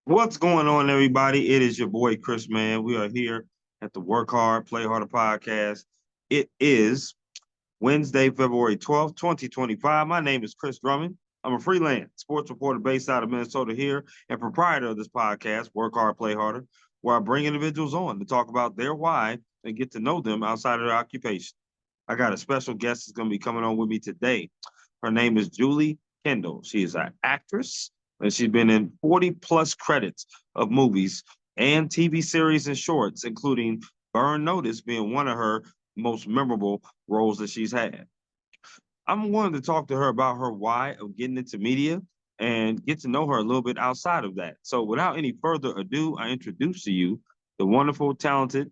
What's going on, everybody? It is your boy Chris, man. We are here at the Work Hard, Play Harder podcast. It is Wednesday, February 12th, 2025. My name is Chris Drummond. I'm a freelance sports reporter based out of Minnesota here and proprietor of this podcast, Work Hard, Play Harder, where I bring individuals on to talk about their why and get to know them outside of their occupation. I got a special guest that's going to be coming on with me today. Her name is Julie Kendall. She is an actress, and she's been in 40 plus credits of movies and TV series and shorts, including Burn Notice being one of her most memorable roles that she's had. I'm wanting to talk to her about her why of getting into media and get to know her a little bit outside of that. So, without any further ado, I introduce to you the wonderful, talented,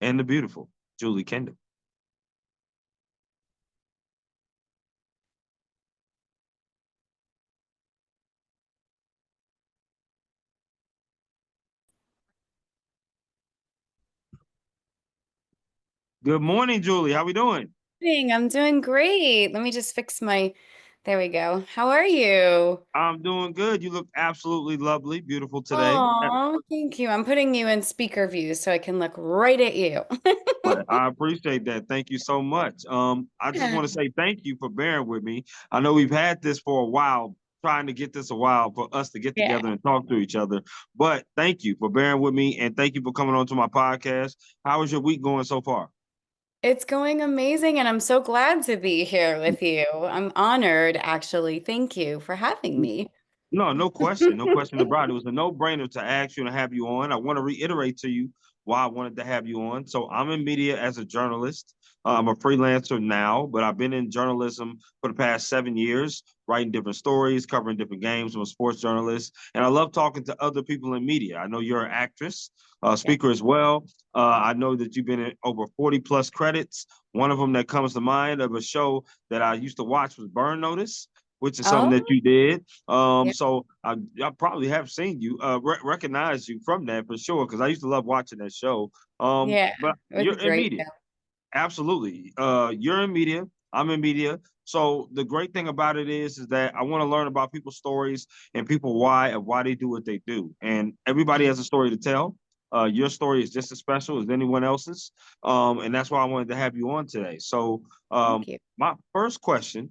and the beautiful Julie Kendall. Good morning, Julie. How we doing? I'm doing great. Let me just fix my, there we go. How are you? I'm doing good. You look absolutely lovely, beautiful today. Oh, thank you. I'm putting you in speaker view so I can look right at you. But I appreciate that. Thank you so much. I just Yeah. want to say thank you for bearing with me. I know we've had this for a while, trying to get this a while for us to get Yeah. together and talk to each other. But thank you for bearing with me and thank you for coming on to my podcast. How is your week going so far? It's going amazing, and I'm so glad to be here with you. I'm honored, actually. Thank you for having me. No, no question. No question about it. It was a no-brainer to ask you and have you on. I want to reiterate to you why I wanted to have you on. So I'm in media as a journalist. I'm a freelancer now, but I've been in journalism for the past 7 years, writing different stories, covering different games. I'm a sports journalist, and I love talking to other people in media. I know you're an actress, Yeah. speaker as well. I know that you've been in over 40 plus credits. One of them that comes to mind of a show that I used to watch was Burn Notice, which is something that Oh, you did. yeah. So I probably have seen you, recognize you from that for sure, because I used to love watching that show. Yeah. But It was a you're in great media, show. absolutely. You're in media. I'm in media. So the great thing about it is that I want to learn about people's stories and people why and why they do what they do. And everybody has a story to tell. Your story is just as special as anyone else's, and that's why I wanted to have you on today. So Thank you. my first question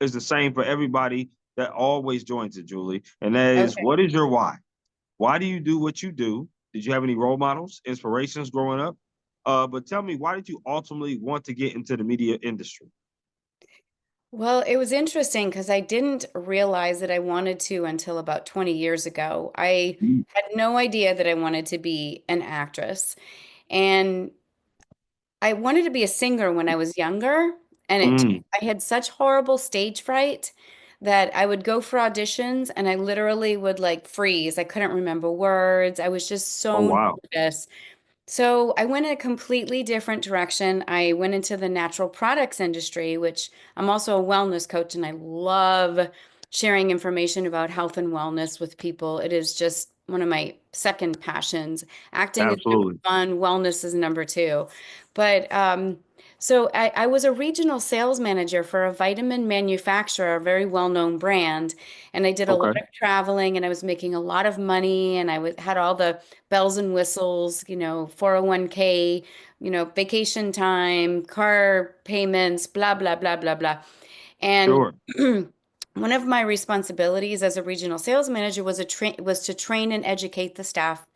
is the same for everybody that always joins it, Julie. And that is, Okay. what is your why? Why do you do what you do? Did you have any role models, inspirations growing up? But tell me, why did you ultimately want to get into the media industry? Well, it was interesting because I didn't realize that I wanted to until about 20 years ago. I Mm. had no idea that I wanted to be an actress. And I wanted to be a singer when I was younger. And Mm. I had such horrible stage fright that I would go for auditions and I literally would like freeze. I couldn't remember words. I was just Oh, so wow. nervous. So I went in a completely different direction. I went into the natural products industry, which I'm also a wellness coach, and I love sharing information about health and wellness with people. It is just one of my second passions. Acting is number Absolutely. one, wellness is number two. But so I was a regional sales manager for a vitamin manufacturer, a very well-known brand, and I did a lot Okay. of traveling, and I was making a lot of money, and had all the bells and whistles, 401k, vacation time, car payments, blah, blah, blah, blah, blah. And Sure. one of my responsibilities as a regional sales manager was to train and educate the staff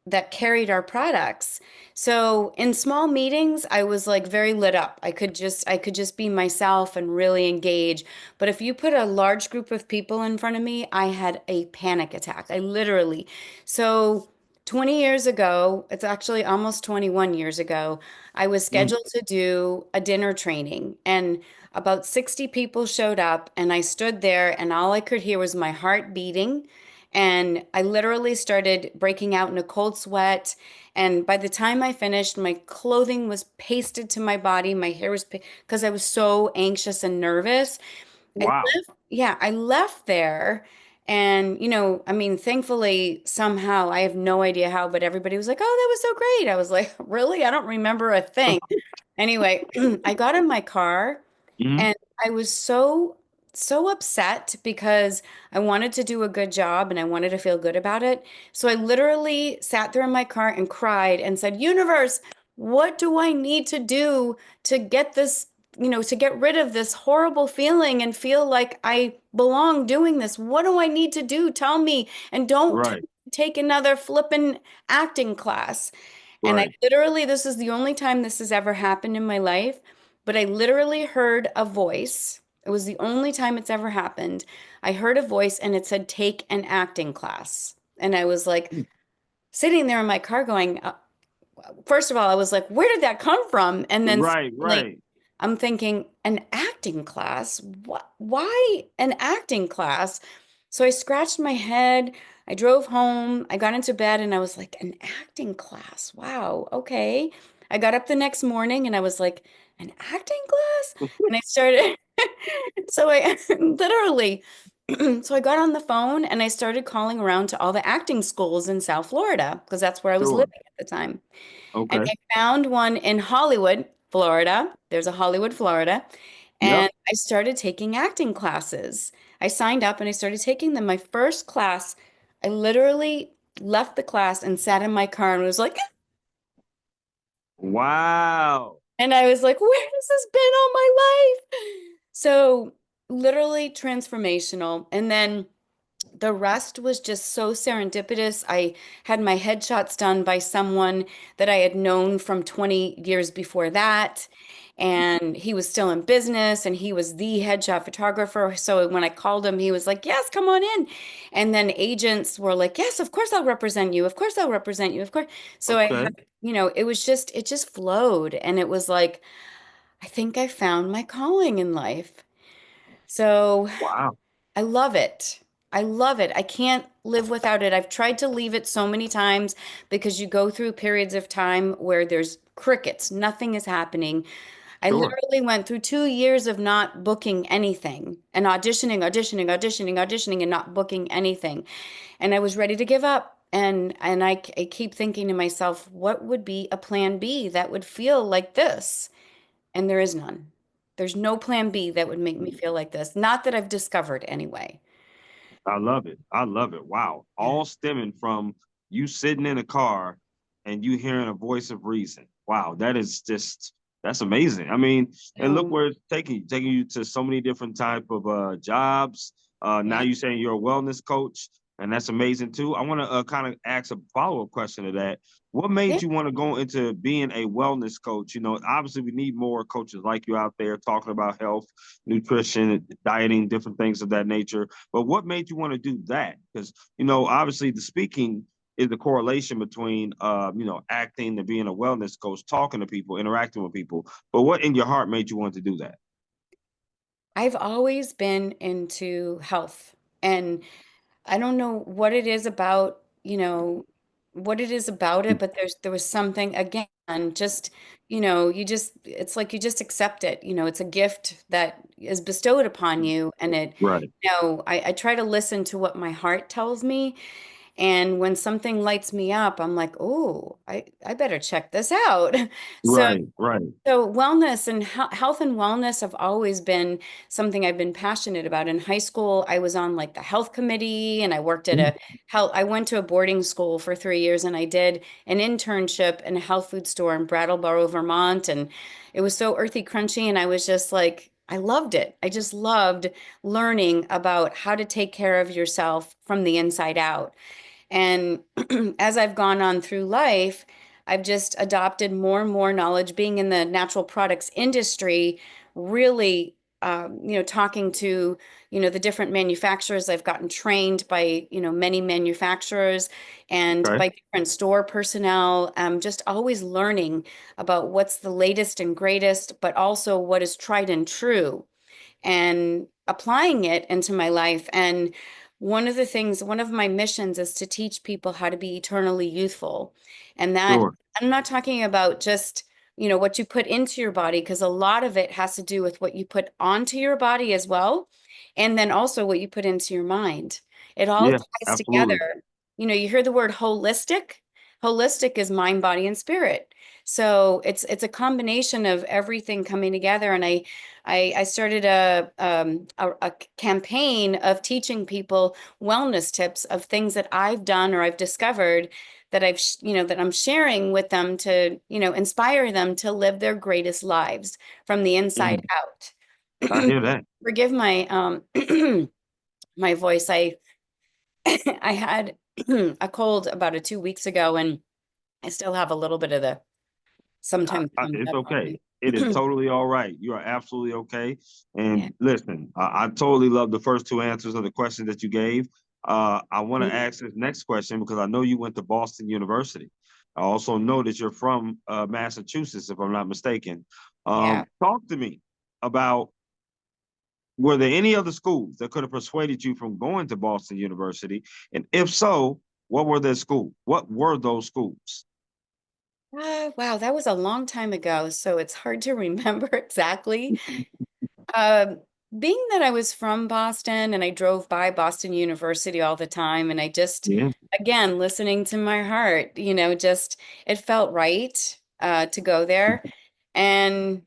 that carried our products. So in small meetings, I was like very lit up. I could just be myself and really engage. But if you put a large group of people in front of me, I had a panic attack. I literally. So 20 years ago, it's actually almost 21 years ago, I was Mm. scheduled to do a dinner training and about 60 people showed up and I stood there and all I could hear was my heart beating and I literally started breaking out in a cold sweat. And by the time I finished, my clothing was pasted to my body. My hair was because I was so anxious and nervous. I Wow. left, yeah, I left there. And, I mean, thankfully, somehow, I have no idea how, but everybody was like, oh, that was so great. I was like, really? I don't remember a thing. Anyway, I got in my car Mhm. and I was so so upset because I wanted to do a good job and I wanted to feel good about it. So I literally sat there in my car and cried and said, Universe, what do I need to do to get this, to get rid of this horrible feeling and feel like I belong doing this? What do I need to do? Tell me. And don't Right, take another flippin' acting class. And I right. literally, this is the only time this has ever happened in my life, but I literally heard a voice. It was the only time it's ever happened. I heard a voice and it said, take an acting class. And I was like sitting there in my car going, first of all, I was like, where did that come from? And then Right, like right. I'm thinking, an acting class? What? Why an acting class? So I scratched my head. I drove home. I got into bed and I was like, an acting class. Wow. Okay. I got up the next morning and I was like, an acting class? And I started, so I literally, so I got on the phone and I started calling around to all the acting schools in South Florida because that's where I was Sure. living at the time. And Okay. I found one in Hollywood, Florida. There's a Hollywood, Florida. Yep. And I started taking acting classes. I signed up and I started taking them. My first class, I literally left the class and sat in my car and was like, Wow. and I was like, where has this been all my life? So literally transformational. And then the rest was just so serendipitous. I had my headshots done by someone that I had known from 20 years before that. And he was still in business and he was the headshot photographer. So when I called him, he was like, yes, come on in. And then agents were like, yes, of course I'll represent you. Of course I'll represent you. Of course. So I Okay. had, it just flowed. And it was like, I think I found my calling in life. So Wow. I love it. I love it. I can't live without it. I've tried to leave it so many times because you go through periods of time where there's crickets, nothing is happening. I Sure. literally went through 2 years of not booking anything and auditioning, and not booking anything. And I was ready to give up. And I keep thinking to myself, what would be a plan B that would feel like this? And there is none. There's no plan B that would make me feel like this. Not that I've discovered anyway. I love it. I love it. Wow. Yeah. All stemming from you sitting in a car and you hearing a voice of reason. Wow. That is just that's amazing. I mean, and look So, where it's taking you to so many different type of jobs. Now yeah. you're saying you're a wellness coach, and that's amazing too. I want to kind of ask a follow-up question to that. What Yeah. made you want to go into being a wellness coach? You know, obviously we need more coaches like you out there talking about health, nutrition, dieting, different things of that nature. But what made you want to do that? Because, obviously the speaking is the correlation between, acting and being a wellness coach, talking to people, interacting with people. But what in your heart made you want to do that? I've always been into health, and I don't know what it is about, what it is about it, but there was something again, just, it's like you just accept it. It's a gift that is bestowed upon you. And Right, I try to listen to what my heart tells me. And when something lights me up, I'm like, oh, I better check this out. So right, right. so wellness and health and wellness have always been something I've been passionate about. In high school, I was on like the health committee and I worked at a health, I went to a boarding school for 3 years and I did an internship in a health food store in Brattleboro, Vermont. And it was so earthy, crunchy. And I was just like, I loved it. I just loved learning about how to take care of yourself from the inside out. And as I've gone on through life, I've just adopted more and more knowledge. Being in the natural products industry, really, talking to, the different manufacturers, I've gotten trained by, many manufacturers and Okay, by different store personnel. Just always learning about what's the latest and greatest, but also what is tried and true and applying it into my life. And one of my missions is to teach people how to be eternally youthful. And that sure. I'm not talking about just, what you put into your body, because a lot of it has to do with what you put onto your body as well. And then also what you put into your mind. It all Yeah, ties together. absolutely. You hear the word holistic. Holistic is mind, body, and spirit. So it's a combination of everything coming together. And I started a campaign of teaching people wellness tips of things that I've done or I've discovered that that I'm sharing with them to, inspire them to live their greatest lives from the inside Mm, I out. hear that. Forgive my my voice. I had a cold about 2 weeks ago, and I still have a little bit of the sometimes comes It's up on okay. me. It is totally all right. You are absolutely okay. Yeah. And listen, I totally love the first two answers of the question that you gave. I want to Mhm. ask this next question because I know you went to Boston University. I also know that you're from Massachusetts, if I'm not mistaken. Yeah. Talk to me about, were there any other schools that could have persuaded you from going to Boston University? And if so, what were their schools? What were those schools? Wow, that was a long time ago, so it's hard to remember exactly. Um, Being that I was from Boston and I drove by Boston University all the time, and I just, Yeah. again, listening to my heart, just it felt right to go there. And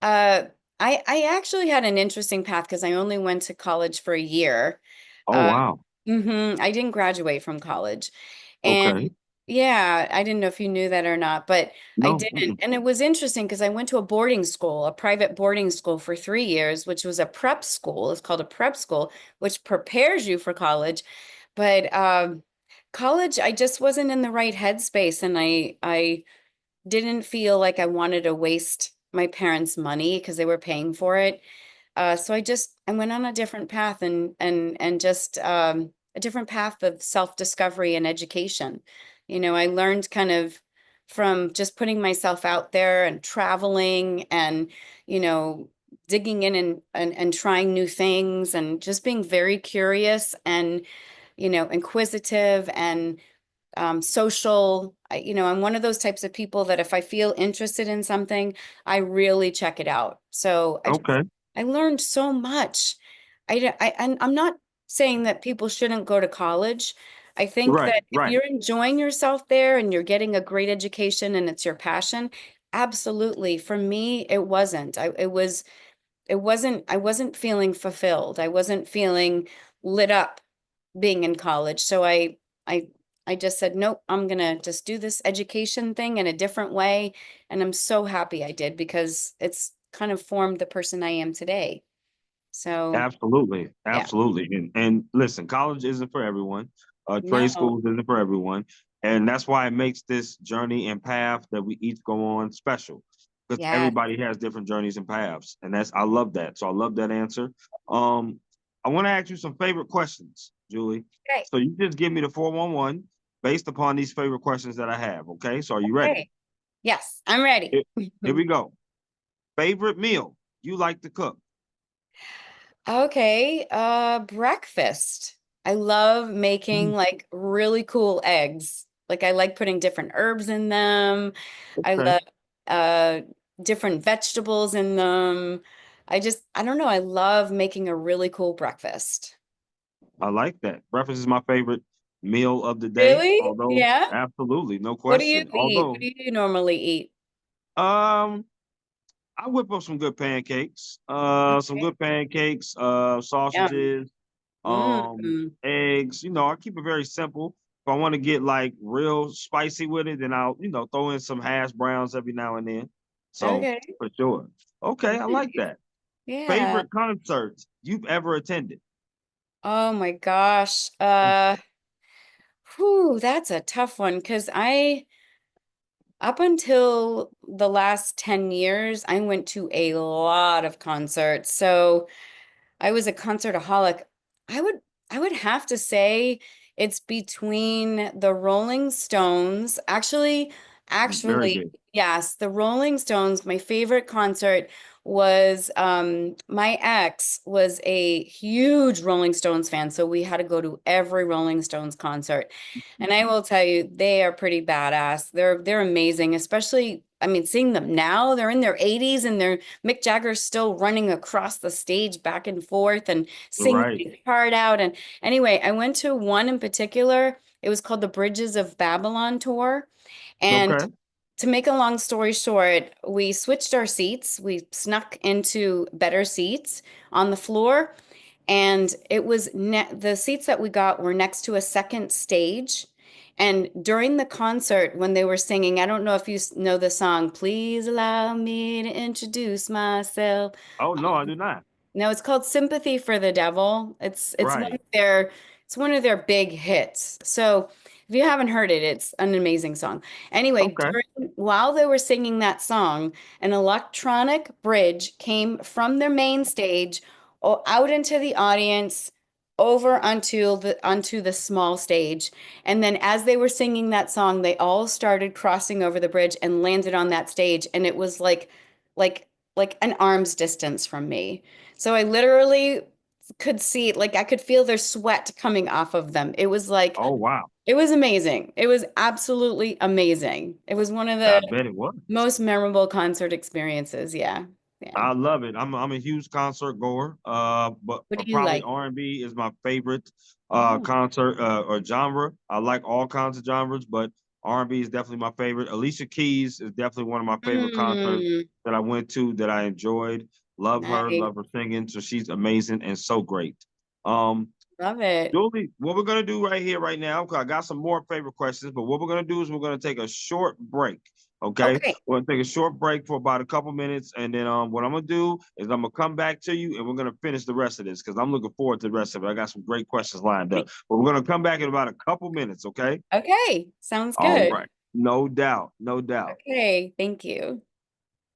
uh, I actually had an interesting path because I only went to college for a year. Oh, Uh, wow. I didn't graduate from college. And Okay. yeah, I didn't know if you knew that or not, but I No. didn't. And it was interesting because I went to a boarding school, a private boarding school for 3 years, which was a prep school. It's called a prep school, which prepares you for college. But college, I just wasn't in the right headspace, and I didn't feel like I wanted to waste my parents' money because they were paying for it. So I went on a different path, and just a different path of self-discovery and education. I learned kind of from just putting myself out there and traveling and, you know, digging in and trying new things and just being very curious and, inquisitive and social. I'm one of those types of people that if I feel interested in something, I really check it out. So Okay. I learned so much. And I'm not saying that people shouldn't go to college. I think Right. that if Right. you're enjoying yourself there and you're getting a great education and it's your passion, absolutely. For me, it wasn't. I wasn't feeling fulfilled. I wasn't feeling lit up being in college. So I I just said, nope, I'm gonna just do this education thing in a different way. And I'm so happy I did because it's kind of formed the person I am today. So Absolutely. yeah, Absolutely. And listen, college isn't for everyone. Trade no, schools isn't for everyone. And that's why it makes this journey and path that we each go on special. Because yeah, everybody has different journeys and paths. And I love that. So I love that answer. Um, I want to ask you some favorite questions, Julie. okay, So you just give me the 411 based upon these favorite questions that I have. Okay. So are you ready? okay. Yes, I'm ready. Here, here we go. Favorite meal you like to cook? Okay, breakfast. I love making Mm, like really cool eggs. Like I like putting different herbs in them. I okay. love uh different vegetables in them. I don't know, I love making a really cool breakfast. I like that. Breakfast is my favorite meal of the day. Really? Although, Yeah? absolutely, no What do you question. eat? What Although, do you normally eat? um, I whip up some good pancakes. Some Okay. good pancakes. Yum. Sausages. Mm. Eggs. I keep it very simple. If I want to get like real spicy with it, then I'll throw in some hash browns every now and then. So Okay. for sure. Okay, I like Nice. that. Yeah. Favorite concerts you've ever attended? Oh my gosh. That's a tough one because up until the last 10 years, I went to a lot of concerts. So I was a concertaholic. I would I would have to say it's between the Rolling Stones. Very Actually, good. yes, the Rolling Stones, my favorite concert was my ex was a huge Rolling Stones fan, so we had to go to every Rolling Stones concert. And I will tell you, they are pretty badass. They're amazing, especially I mean, seeing them now, they're in their 80s and they're Mick Jagger's still running across the stage back and forth and singing Right. his heart out. And anyway, I went to one in particular. It was called the Bridges of Babylon tour. And Okay. to make a long story short, we switched our seats. We snuck into better seats on the floor, and it was the seats that we got were next to a second stage. And during the concert, when they were singing, I don't know if you know the song, Please Allow Me to Introduce Myself. Oh no, I do not. No, it's called Sympathy for the Devil. It's one Right. of their big hits. So if you haven't heard it, it's an amazing song. Anyway, Okay. while they were singing that song, an electronic bridge came from their main stage out into the audience, over onto the small stage. And then as they were singing that song, they all started crossing over the bridge and landed on that stage. And it was like like an arm's distance from me. So I literally could see, like, I could feel their sweat coming off of them. Oh wow. It was amazing. It was absolutely amazing. It was one of I the bet it was. most memorable concert experiences. Yeah. Yeah. I love it. I'm a huge concert goer. But What do you probably like? R&B is my favorite Oh. concert or genre. I like all kinds of genres, but R&B is definitely my favorite. Alicia Keys is definitely one of my favorite concerts Mm, that I went to that I enjoyed. nice. Love her singing. So she's amazing and so great. Um, Love it. Julie, what we're gonna do right here, right now, because I got some more favorite questions, but what we're gonna do is we're gonna take a short break. Okay, Okay. we're gonna take a short break for about a couple minutes, and then what I'm gonna do is I'm gonna come back to you, and we're gonna finish the rest of this because I'm looking forward to the rest of it. I got some great questions lined up, but we're gonna come back in about a couple minutes. Okay. Okay. Sounds All good. right. No doubt. No doubt. Okay. Thank you.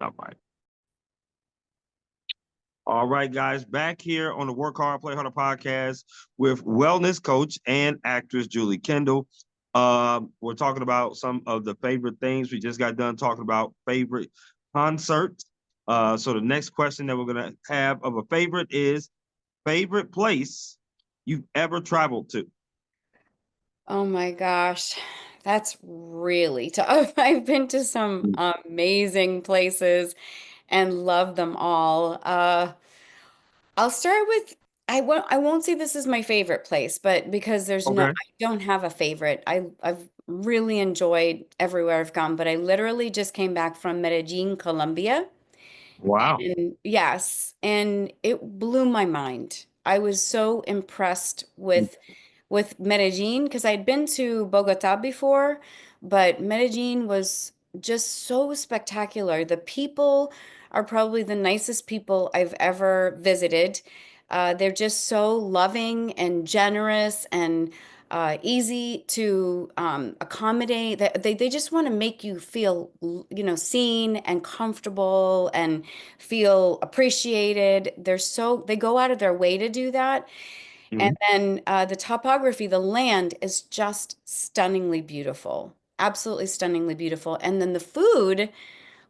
All right. All right, guys, back here on the Work Hard, Play Harder podcast with wellness coach and actress Julie Kendall. We're talking about some of the favorite things. We just got done talking about favorite concerts. So the next question that we're gonna have of a favorite is favorite place you've ever traveled to. Oh my gosh. That's really tough. I've been to some amazing places and love them all. I'll start with I won't say this is my favorite place, but because Okay. I don't have a favorite. I've really enjoyed everywhere I've gone, but I literally just came back from Medellin, Colombia. Wow. And yes, and it blew my mind. I was so impressed with Medellin because I'd been to Bogota before, but Medellin was just so spectacular. The people are probably the nicest people I've ever visited. They're just so loving and generous and easy to accommodate. They just want to make you feel, seen and comfortable and feel appreciated. They go out of their way to do that. And Mhm. then the topography, the land is just stunningly beautiful, absolutely stunningly beautiful. And then the food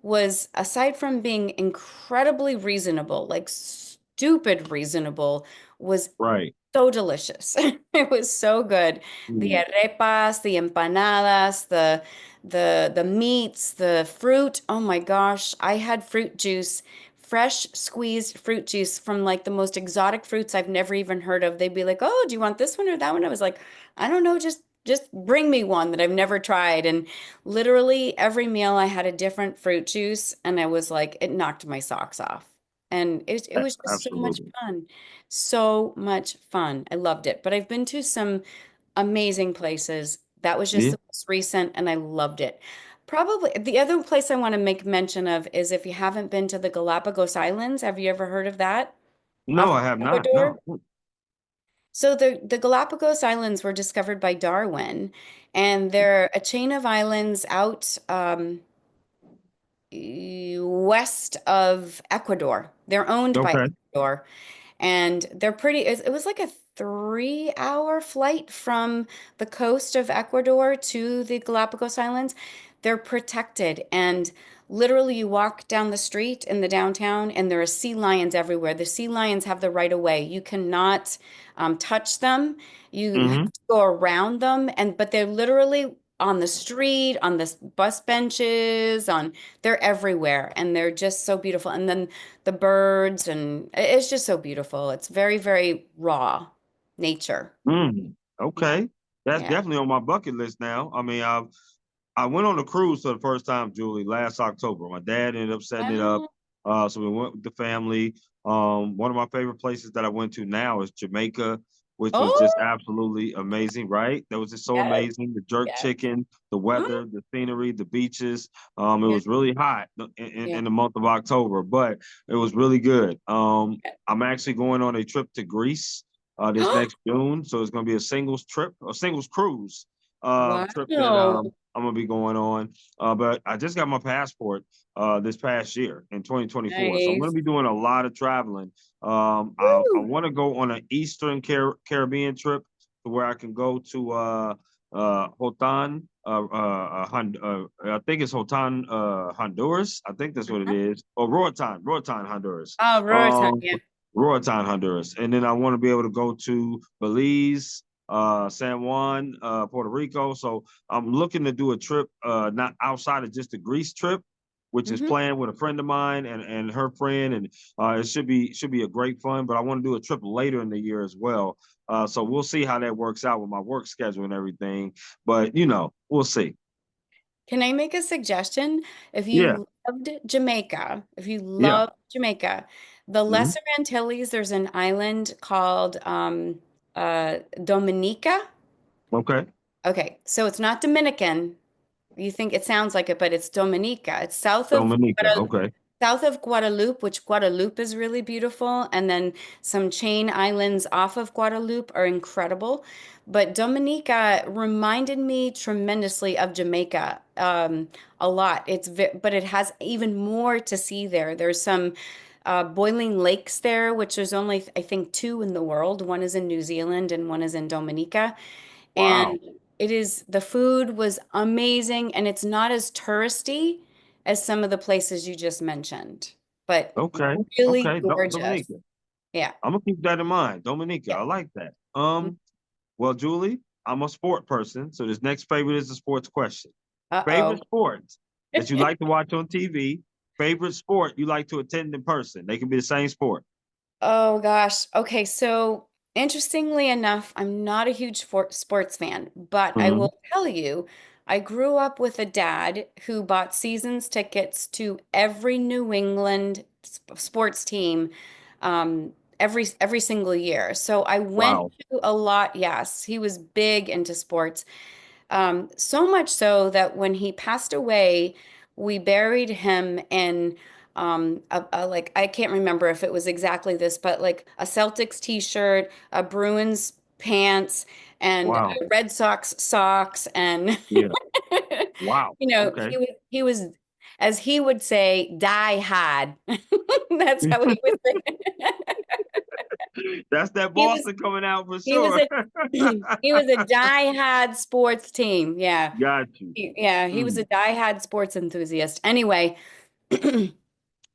was, aside from being incredibly reasonable, like stupid reasonable, was Right. so delicious. It was so good. The Mhm. arepas, the empanadas, the meats, the fruit. Oh my gosh, I had fruit juice, fresh squeezed fruit juice from like the most exotic fruits I've never even heard of. They'd be like, "Oh, do you want this one or that one?" I was like, "I don't know, just bring me one that I've never tried." And literally every meal I had a different fruit juice, and I was like, it knocked my socks off. And it was just so much Absolutely. fun. So much fun. I loved it. But I've been to some amazing places. That was just Yeah. the most recent, and I loved it. Probably the other place I want to make mention of is if you haven't been to the Galapagos Islands, have you ever heard of that? No, Off I have not. Ecuador? No. So the Galapagos Islands were discovered by Darwin, and they're a chain of islands out west of Ecuador. They're owned by Okay. Ecuador. And they're it was like a 3-hour flight from the coast of Ecuador to the Galapagos Islands. They're protected, and literally you walk down the street in the downtown and there are sea lions everywhere. The sea lions have the right of way. You cannot touch them. You have Hmm. to go around them, but they're literally on the street, on the bus benches, they're everywhere, and they're just so beautiful. And then the birds, and it's just so beautiful. It's very, very raw nature. Mm. Yeah. Okay. That's Yeah. definitely on my bucket list now. I mean, I went on a cruise for the first time, Julie, last October. My dad ended up setting it up. Wow. So we went with the family. One of my favorite places that I went to now is Jamaica, which was just Oh, absolutely amazing, right? That was just so yes, amazing. The jerk yes. chicken, the weather, the scenery, the beaches. It Yeah, was really hot in yeah. the month of October, but it was really good. Yeah. I'm actually going on a trip to Greece this next June. So it's going to be a singles trip, a singles cruise trip that Wow. I'm gonna be going on. But I just got my passport this past year in 2024, so I'm gonna Nice. be doing a lot of traveling. I Woo. want to go on an Eastern Caribbean trip to where I can go to Hotan, I think it's Hotan, Honduras. I think that's what it Uh-huh. is. Or Roatan, Honduras. Oh, Roatan, Um, yeah. Roatan, Honduras, and then I want to be able to go to Belize, San Juan, Puerto Rico. So I'm looking to do a trip, not outside of just the Greece trip, which is Hmm. planned with a friend of mine and her friend, and it should be a great fun. But I want to do a trip later in the year as well. So we'll see how that works out with my work schedule and everything. But we'll see. Can I make a suggestion? Yeah, If you yeah. love Jamaica, the Hmm. Lesser Antilles, there's an island called Dominica. Okay. Okay, so it's not Dominican. You think it sounds like it, but it's Dominica. It's Dominica. Okay. South of Guadeloupe, which Guadeloupe is really beautiful, and then some chain islands off of Guadeloupe are incredible. But Dominica reminded me tremendously of Jamaica, a lot. But it has even more to see there. There's some boiling lakes there, which there's only, I think, two in the world. One is in New Zealand and one is in Dominica. Wow. And the food was amazing, and it's not as touristy as some of the places you just mentioned, but Okay. really Okay. gorgeous. Dominica. Yeah. I'm gonna keep that in mind. Dominica. Yeah. I like that. Well, Julie, I'm a sport person, so this next favorite is a sports question. Favorite Uh-oh. sport that you like to watch on TV, favorite sport you like to attend in person. They can be the same sport. Oh gosh. Okay, so interestingly enough, I'm not a huge sports fan, but I Hmm. will tell you, I grew up with a dad who bought seasons tickets to every New England sports team, every single year. So I went Wow. to a lot. Yes, he was big into sports. So much so that when he passed away, we buried him in like I can't remember if it was exactly this, but like a Celtics t-shirt, a Bruins pants, and Wow. Red Sox socks, and Yeah. Wow. Okay. he was, as he would say, die hard. That's how he would say. That's that He was Boston coming out for he was sure. a he was a die-hard sports team. Yeah. Got you. Yeah, he was a Mm, die-hard sports enthusiast. Anyway,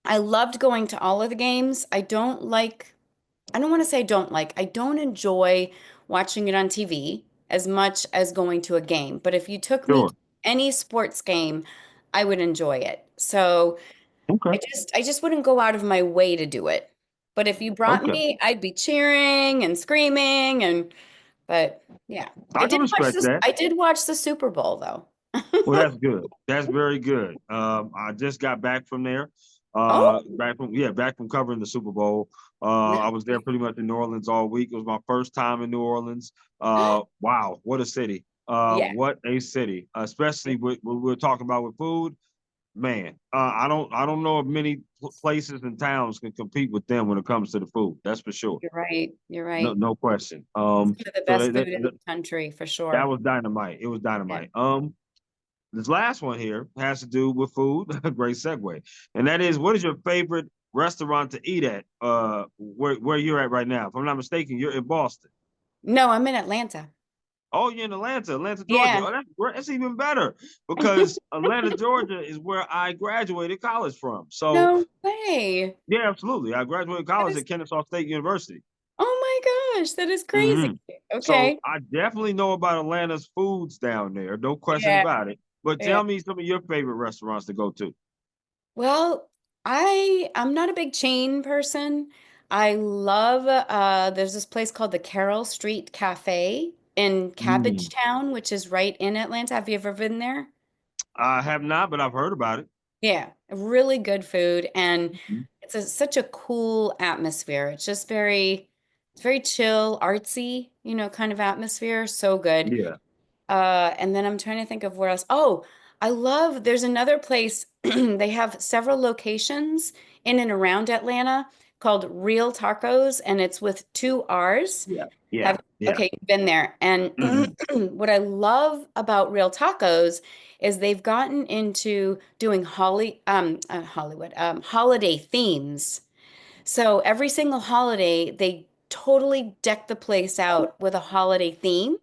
I loved going to all of the games. I don't want to say I don't enjoy watching it on TV as much as going to a game. But if you took me sure. to any sports game, I would enjoy it. So Okay. I just wouldn't go out of my way to do it. But if you brought Okay. me, I'd be cheering and screaming but yeah. I can respect that. I did watch the Super Bowl though. Well, that's good. That's very good. I just got back from there. Oh, Back from covering the Super Bowl. I was there nice. pretty much in New Orleans all week. It was my first time in New Orleans. Wow, what a city. Yeah, What a city. Especially with what we're talking about with food. Man, I don't know if many places and towns can compete with them when it comes to the food. That's for sure. you're right. You're No, right. no question. Some of the So best food in the country for that sure. was dynamite. It was Yeah. dynamite. This last one here has to do with food. Great segue. And that is, what is your favorite restaurant to eat at? Where you're at right now? If I'm not mistaken, you're in Boston. No, I'm in Atlanta. Oh, you're in Atlanta, Georgia. Yeah. Oh, that's great. That's even better because Atlanta, Georgia is where I graduated college from. So No way. yeah, absolutely. I graduated That college is, at Kennesaw State University. oh my gosh, that is crazy. Hmm. So Okay. I definitely know about Atlanta's foods down there. No question Yeah. about it. But Yeah. tell me some of your favorite restaurants to go to. Well, I'm not a big chain person. I love there's this place called the Carroll Street Cafe in Mm. Cabbagetown, which is right in Atlanta. Have you ever been there? I have not, but I've heard about it. Yeah, really good food, and Mhm. such a cool atmosphere. It's very chill, artsy, kind of atmosphere. So good. Yeah. And then I'm trying to think of where else. Oh, there's another place. They have several locations in and around Atlanta called Real Tacos, and it's with two R's. Yeah. Yeah. Have, Yeah. okay, you've been there. And Hmm. what I love about Real Tacos is they've gotten into doing Hollywood, holiday themes. So every single holiday, they totally deck the place out with a holiday theme.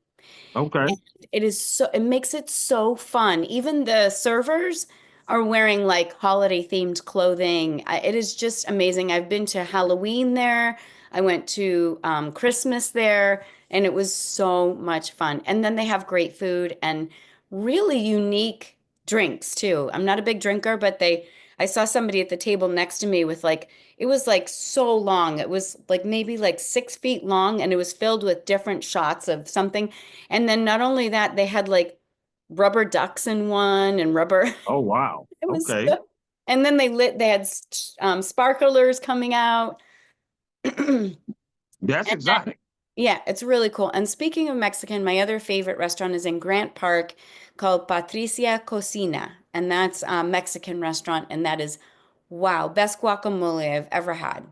Okay. And it makes it so fun. Even the servers are wearing like holiday themed clothing. It is just amazing. I've been to Halloween there. I went to Christmas there, and it was so much fun. And then they have great food and really unique drinks too. I'm not a big drinker, but I saw somebody at the table next to me with like, it was like so long. It was like maybe like 6 feet long, and it was filled with different shots of something. And then not only that, they had like rubber ducks in one and rubber. Oh, wow. It was Okay. so, and then they had sparklers coming out. And That's then, exotic. yeah, it's really cool. And speaking of Mexican, my other favorite restaurant is in Grant Park called Patricia Cocina. And that's a Mexican restaurant. And that is, wow, best guacamole I've ever had.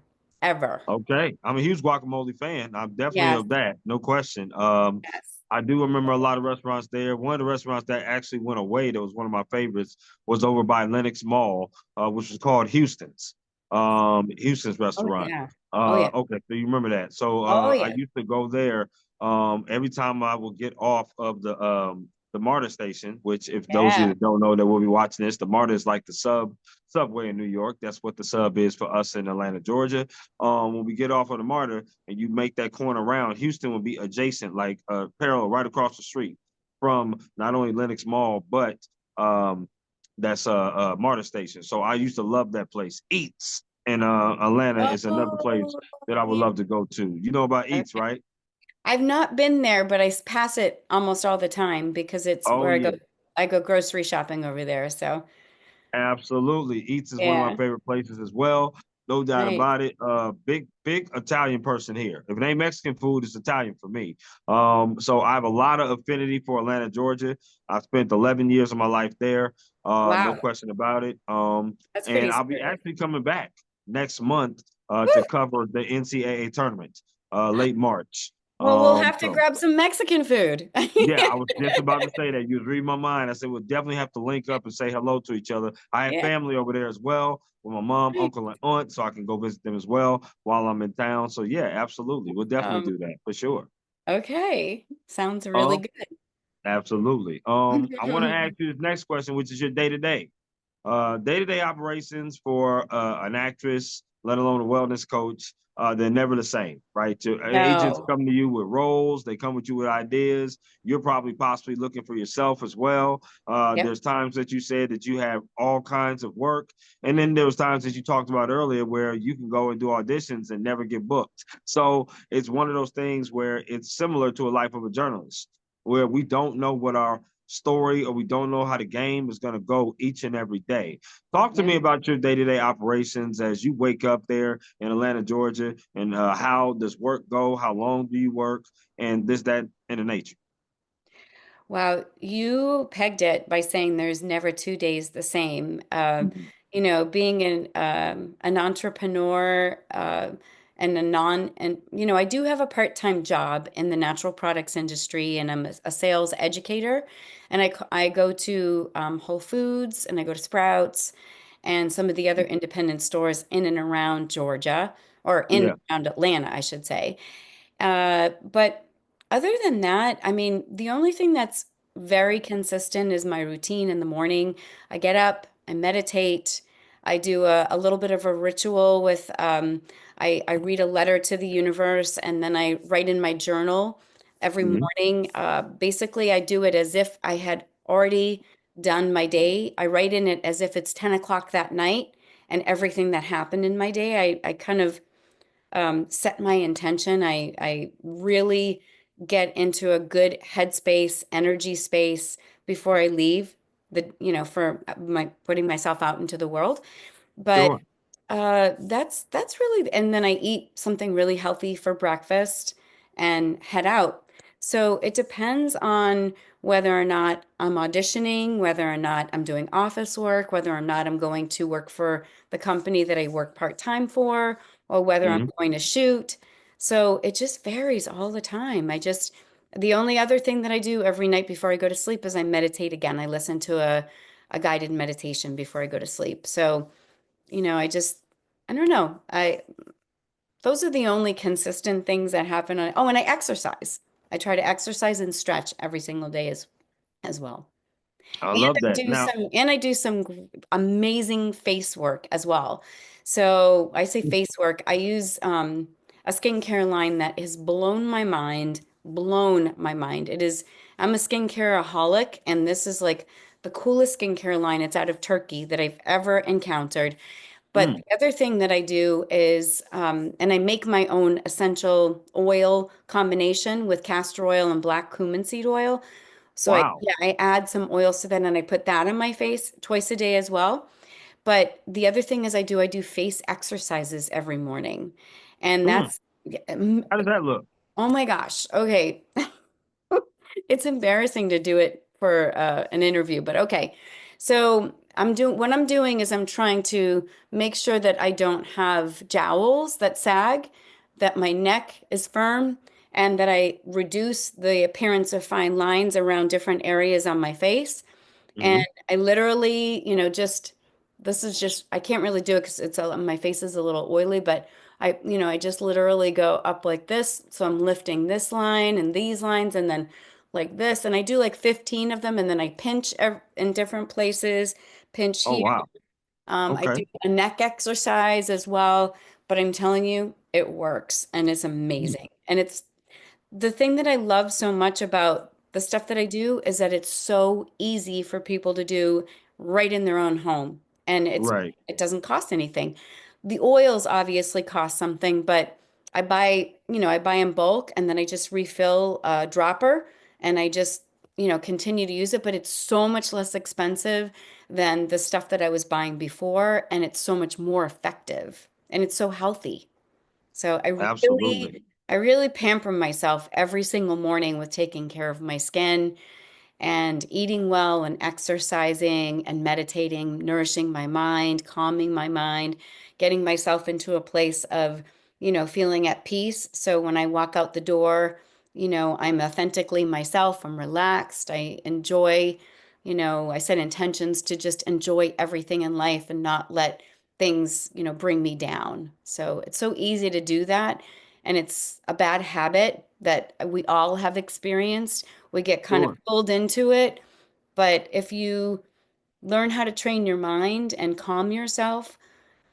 Ever. Okay. I'm a huge guacamole fan. I'm definitely Yes. of that. No question. Yes. I do remember a lot of restaurants there. One of the restaurants that actually went away, that was one of my favorites, was over by Lenox Mall, which was called Houston's. Houston's Oh, restaurant. yeah. Oh, yeah. Okay, so you remember that. So Oh, I yeah. used to go there every time I would get off of the MARTA station, which if those of you Yeah. that don't know that will be watching this, the MARTA is like the subway in New York. That's what the sub is for us in Atlanta, Georgia. When we get off of the MARTA and you make that corner around, Houston will be adjacent, like parallel, right across the street from not only Lenox Mall, but that's MARTA station. So I used to love that place. Eats in Atlanta is another place Oh, that I would yeah. love to go to. You know about Eats, Okay. right? I've not been there, but pass it almost all the time because it's Oh where yeah. I go grocery shopping over there. So, Absolutely. Eats is one of my yeah. favorite places as well. No doubt Nice. about it. Big Italian person here. If it ain't Mexican food, it's Italian for me. So I have a lot of affinity for Atlanta, Georgia. I spent 11 years of my life there. No Wow. question about it. That's And pretty I'll be serious. actually coming back next month to Woo! cover the NCAA tournament, late March. Well, we'll have to So grab some Mexican food. yeah, I was just about to say that. You was reading my mind. I said we'll definitely have to link up and say hello to each other. I have Yeah. family over there as well with my mom, uncle, and aunt, so I can go visit them as well while I'm in town. So yeah, absolutely. We'll definitely Um, do that for sure. okay. Sounds really Um, good. absolutely. I want to ask you this next question, which is your day-to-day operations for an actress, let alone a wellness coach, they're never the same, right? Agents No. come to you with roles, they come with you with ideas. You're probably possibly looking for yourself as well. Yep. There's times that you said that you have all kinds of work. And then there was times that you talked about earlier where you can go and do auditions and never get booked. So it's one of those things where it's similar to a life of a journalist, where we don't know what our story or we don't know how the game is going to go each and every day. Talk to Yeah. me about your day-to-day operations as you wake up there in Atlanta, Georgia, and how does work go? How long do you work? And this, that, and the nature. Wow, you pegged it by saying there's never 2 days the same. Mhm. Being an entrepreneur and I do have a part-time job in the natural products industry, and I'm a sales educator, and I go to Whole Foods and I go to Sprouts and some of the other independent stores in and around Georgia, or in Yeah. and around Atlanta, I should say. But other than that, I mean, the only thing that's very consistent is my routine in the morning. I get up, I meditate, I do a little bit of a ritual with, I read a letter to the universe, and then I write in my journal every Mhm. morning. Basically, I do it as if I had already done my day. I write in it as if it's 10 o'clock that night, and everything that happened in my day, I kind of set my intention. I really get into a good headspace, energy space before I leave. for my putting myself out into the world. But Sure. that's really, and then I eat something really healthy for breakfast and head out. So it depends on whether or not I'm auditioning, whether or not I'm doing office work, whether or not I'm going to work for the company that I work part-time for, or whether I'm Hmm. going to shoot. So it just varies all the time. The only other thing that I do every night before I go to sleep is I meditate again. I listen to a guided meditation before I go to sleep. So I don't know. Those are the only consistent things that happen and I exercise. I try to exercise and stretch every single day as well. I And love I that. do Now, some amazing face work as well. So I say face work. I use a skincare line that has blown my mind. I'm a skincare-aholic, and this is like the coolest skincare line. It's out of Turkey that I've ever encountered. But mm, the other thing that I do is, and I make my own essential oil combination with castor oil and black cumin seed oil. So wow. I add some oils to that and I put that on my face twice a day as well. But the other thing is I do face exercises every morning. And Mm, that's, how does that look? oh my gosh. Okay. It's embarrassing to do it for an interview, but okay. So what I'm doing is I'm trying to make sure that I don't have jowls that sag, that my neck is firm, and that I reduce the appearance of fine lines around different areas on my face. And Hmm. I literally, this is just, I can't really do it because my face is a little oily, but I just literally go up like this. So I'm lifting this line and these lines and then like this. And I do like 15 of them and then I pinch in different places, pinch Oh, here. wow. I Okay. do a neck exercise as well, but I'm telling you, it works and it's Mm, amazing. And it's the thing that I love so much about the stuff that I do is that it's so easy for people to do right in their own home. And right. it doesn't cost anything. The oils obviously cost something, but I buy in bulk and then I just refill a dropper and I just, continue to use it, but it's so much less expensive than the stuff that I was buying before and it's so much more effective and it's so healthy. So Absolutely. I really pamper myself every single morning with taking care of my skin and eating well and exercising and meditating, nourishing my mind, calming my mind, getting myself into a place of, feeling at peace. So when I walk out the door, I'm authentically myself. I'm relaxed. I enjoy, I set intentions to just enjoy everything in life and not let things, bring me down. So it's so easy to do that. And it's a bad habit that we all have experienced. We get kind of Sure. pulled into it. But if you learn how to train your mind and calm yourself,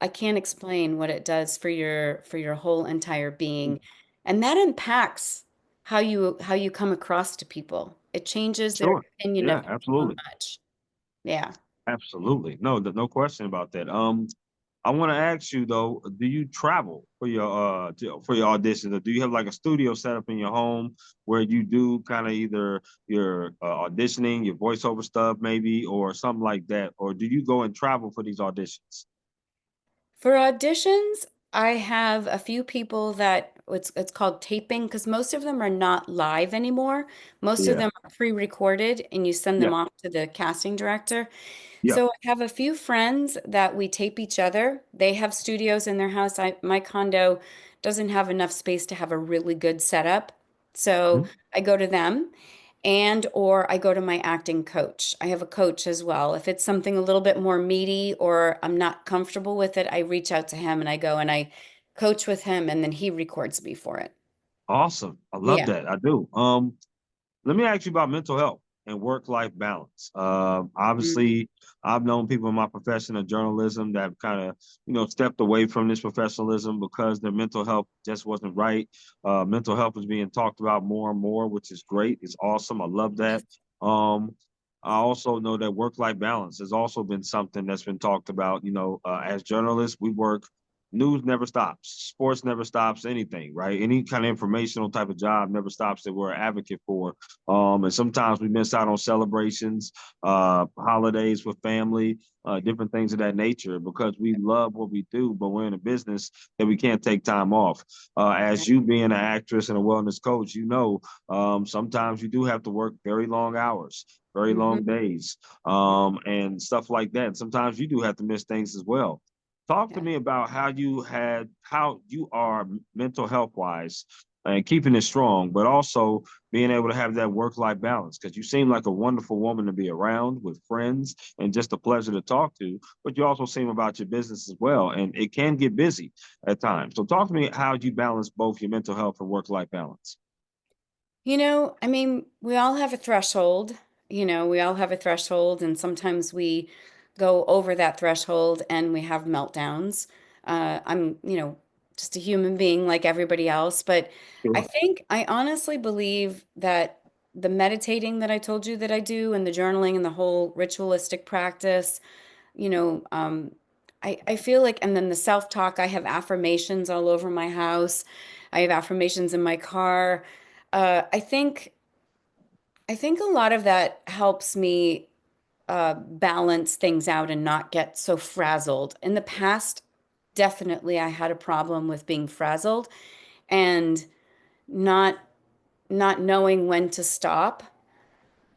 I can't explain what it does for your whole entire being. And that impacts how you come across to people. It changes their Sure. opinion of Yeah, you so absolutely. much. Yeah. Absolutely. No, no question about that. I want to ask you though, do you travel for for your auditions, or do you have like a studio set up in your home where you do kind of either your auditioning, your voiceover stuff maybe, or something like that, or do you go and travel for these auditions? For auditions, I have a few people that it's called taping because most of them are not live anymore. Most of Yeah. them are pre-recorded and you send them Yeah. off to the casting director. Yeah. So I have a few friends that we tape each other. They have studios in their house. My condo doesn't have enough space to have a really good setup. So Mhm. I go to them and or I go to my acting coach. I have a coach as well. If it's something a little bit more meaty or I'm not comfortable with it, I reach out to him and I go and I coach with him and then he records me for it. Awesome. I love Yeah. that. I do. Let me ask you about mental health and work-life balance. Mm. Obviously, I've known people in my profession of journalism that have kind of, stepped away from this professionalism because their mental health just wasn't right. Mental health is being talked about more and more, which is great. It's awesome. I love that. Um, I also know that work-life balance has also been something that's been talked about. As journalists, we work news never stops, sports never stops, anything, right? Any kind of informational type of job never stops that we're an advocate for. And sometimes we miss out on celebrations, holidays with family, different things of that nature because we love what we do, but we're in a business that we can't take time off. As you being an actress and a wellness coach, sometimes you do have to work very long hours, very long Hmm. days, and stuff like that. Sometimes you do have to miss things as well. Talk to Yeah. me about how you are mental health wise and keeping it strong, but also being able to have that work life balance. Because you seem like a wonderful woman to be around with friends and just a pleasure to talk to. But you also seem about your business as well, and it can get busy at times. So talk to me how you balance both your mental health and work life balance. I mean, we all have a threshold, we all have a threshold, and sometimes we go over that threshold and we have meltdowns. I'm, just a human being like everybody else, but Sure. I honestly believe that the meditating that I told you that I do and the journaling and the whole ritualistic practice, you know, um, I feel like, and then the self-talk, I have affirmations all over my house. I have affirmations in my car. I think a lot of that helps me balance things out and not get so frazzled. In the past, definitely I had a problem with being frazzled and not not knowing when to stop.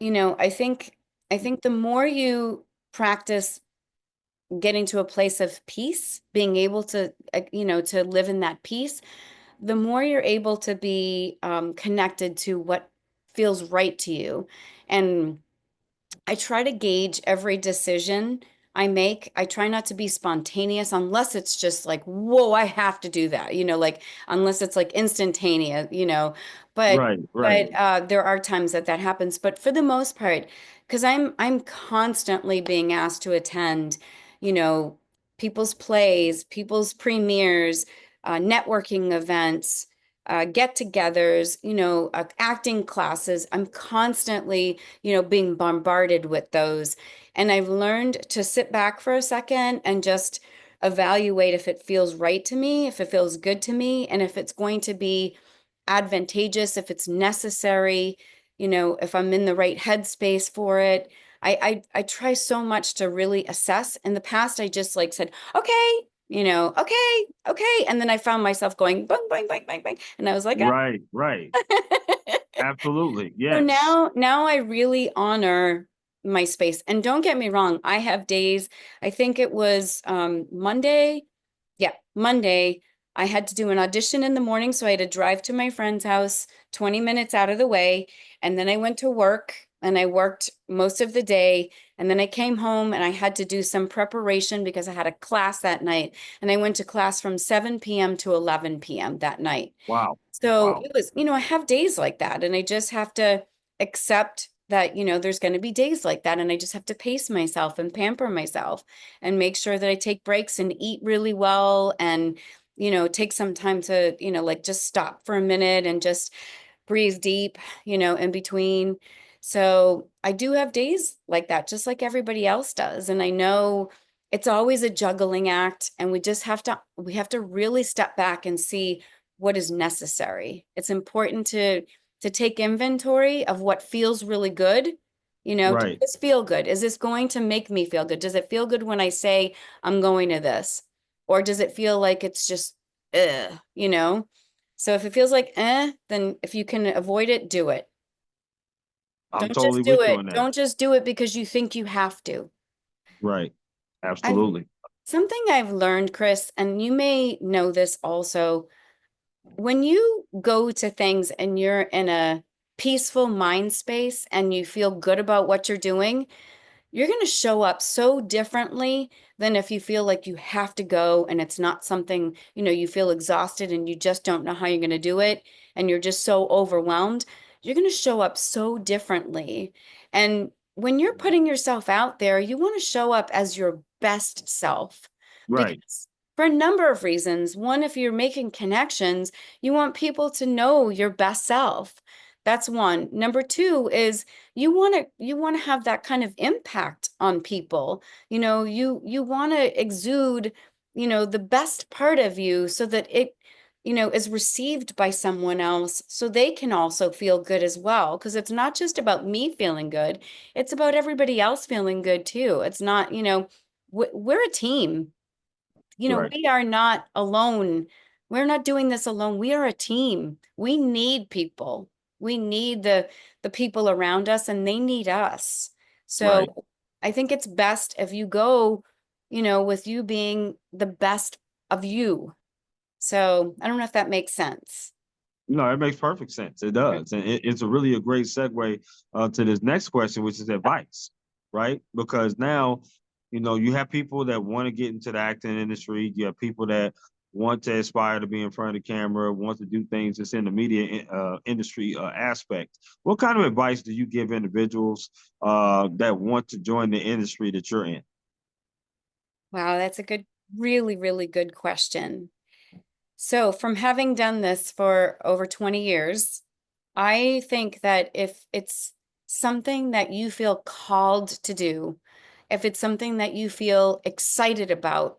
I think the more you practice getting to a place of peace, being able to to live in that peace, the more you're able to be connected to what feels right to you. And I try to gauge every decision I make. I try not to be spontaneous unless it's just like, whoa, I have to do that, like unless it's like instantaneous, But Right, right, there are times that that happens. But for the most part, because I'm constantly being asked to attend, you know, people's plays, people's premieres, networking events, get-togethers, acting classes. I'm constantly being bombarded with those. And I've learned to sit back for a second and just evaluate if it feels right to me, if it feels good to me, and if it's going to be advantageous, if it's necessary, if I'm in the right headspace for it. I try so much to really assess. In the past, I just like said, okay, okay, okay. And then I found myself going bang, bang, bang, bang, bang. And I was like, right, right. Absolutely. so Yes. now I really honor my space. And don't get me wrong, I have days, I think it was Monday. Yeah, Monday. I had to do an audition in the morning, so I had to drive to my friend's house 20 minutes out of the way. And then I went to work and I worked most of the day. And then I came home and I had to do some preparation because I had a class that night. And I went to class from 7 p.m. to 11 p.m. that night. Wow. So Wow. it was, I have days like that, and I just have to accept that, there's going to be days like that, and I just have to pace myself and pamper myself and make sure that I take breaks and eat really well and, take some time to, like just stop for a minute and just breathe deep, in between. So I do have days like that, just like everybody else does. And I know it's always a juggling act, and we have to really step back and see what is necessary. It's important to take inventory of what feels really good. Does Right. this feel good? Is this going to make me feel good? Does it feel good when I say I'm going to this? Or does it feel like it's just, ugh? So if it feels like then if you can avoid it, do it. I'm Don't totally just do with you it. on that. Don't just do it because you think you have to. Right. I've Absolutely. Something I've learned, Chris, and you may know this also, when you go to things and you're in a peaceful mind space and you feel good about what you're doing, you're going to show up so differently than if you feel like you have to go and it's not something, you feel exhausted and you just don't know how you're going to do it and you're just so overwhelmed. You're going to show up so differently. And when you're putting yourself out there, you want to show up as your best self Right. because for a number of reasons. One, if you're making connections, you want people to know your best self. That's one. Number two is you want to have that kind of impact on people. You want to exude the best part of you so that it, is received by someone else so they can also feel good as well. Because it's not just about me feeling good, it's about everybody else feeling good too. It's not, we're a team. Right. We are not alone. We're not doing this alone. We are a team. We need people. We need the people around us and they need us. Right. So I think it's best if you go, with you being the best of you. So I don't know if that makes sense. No, it makes perfect sense. It does. And it's a really a great segue to this next question, which is advice, right? Because now, you have people that want to get into the acting industry. You have people that want to aspire to be in front of the camera, want to do things that's in the media industry aspect. What kind of advice do you give individuals that want to join the industry that you're in? Wow, that's a really, really good question. So, from having done this for over 20 years, I think that if it's something that you feel called to do, if it's something that you feel excited about,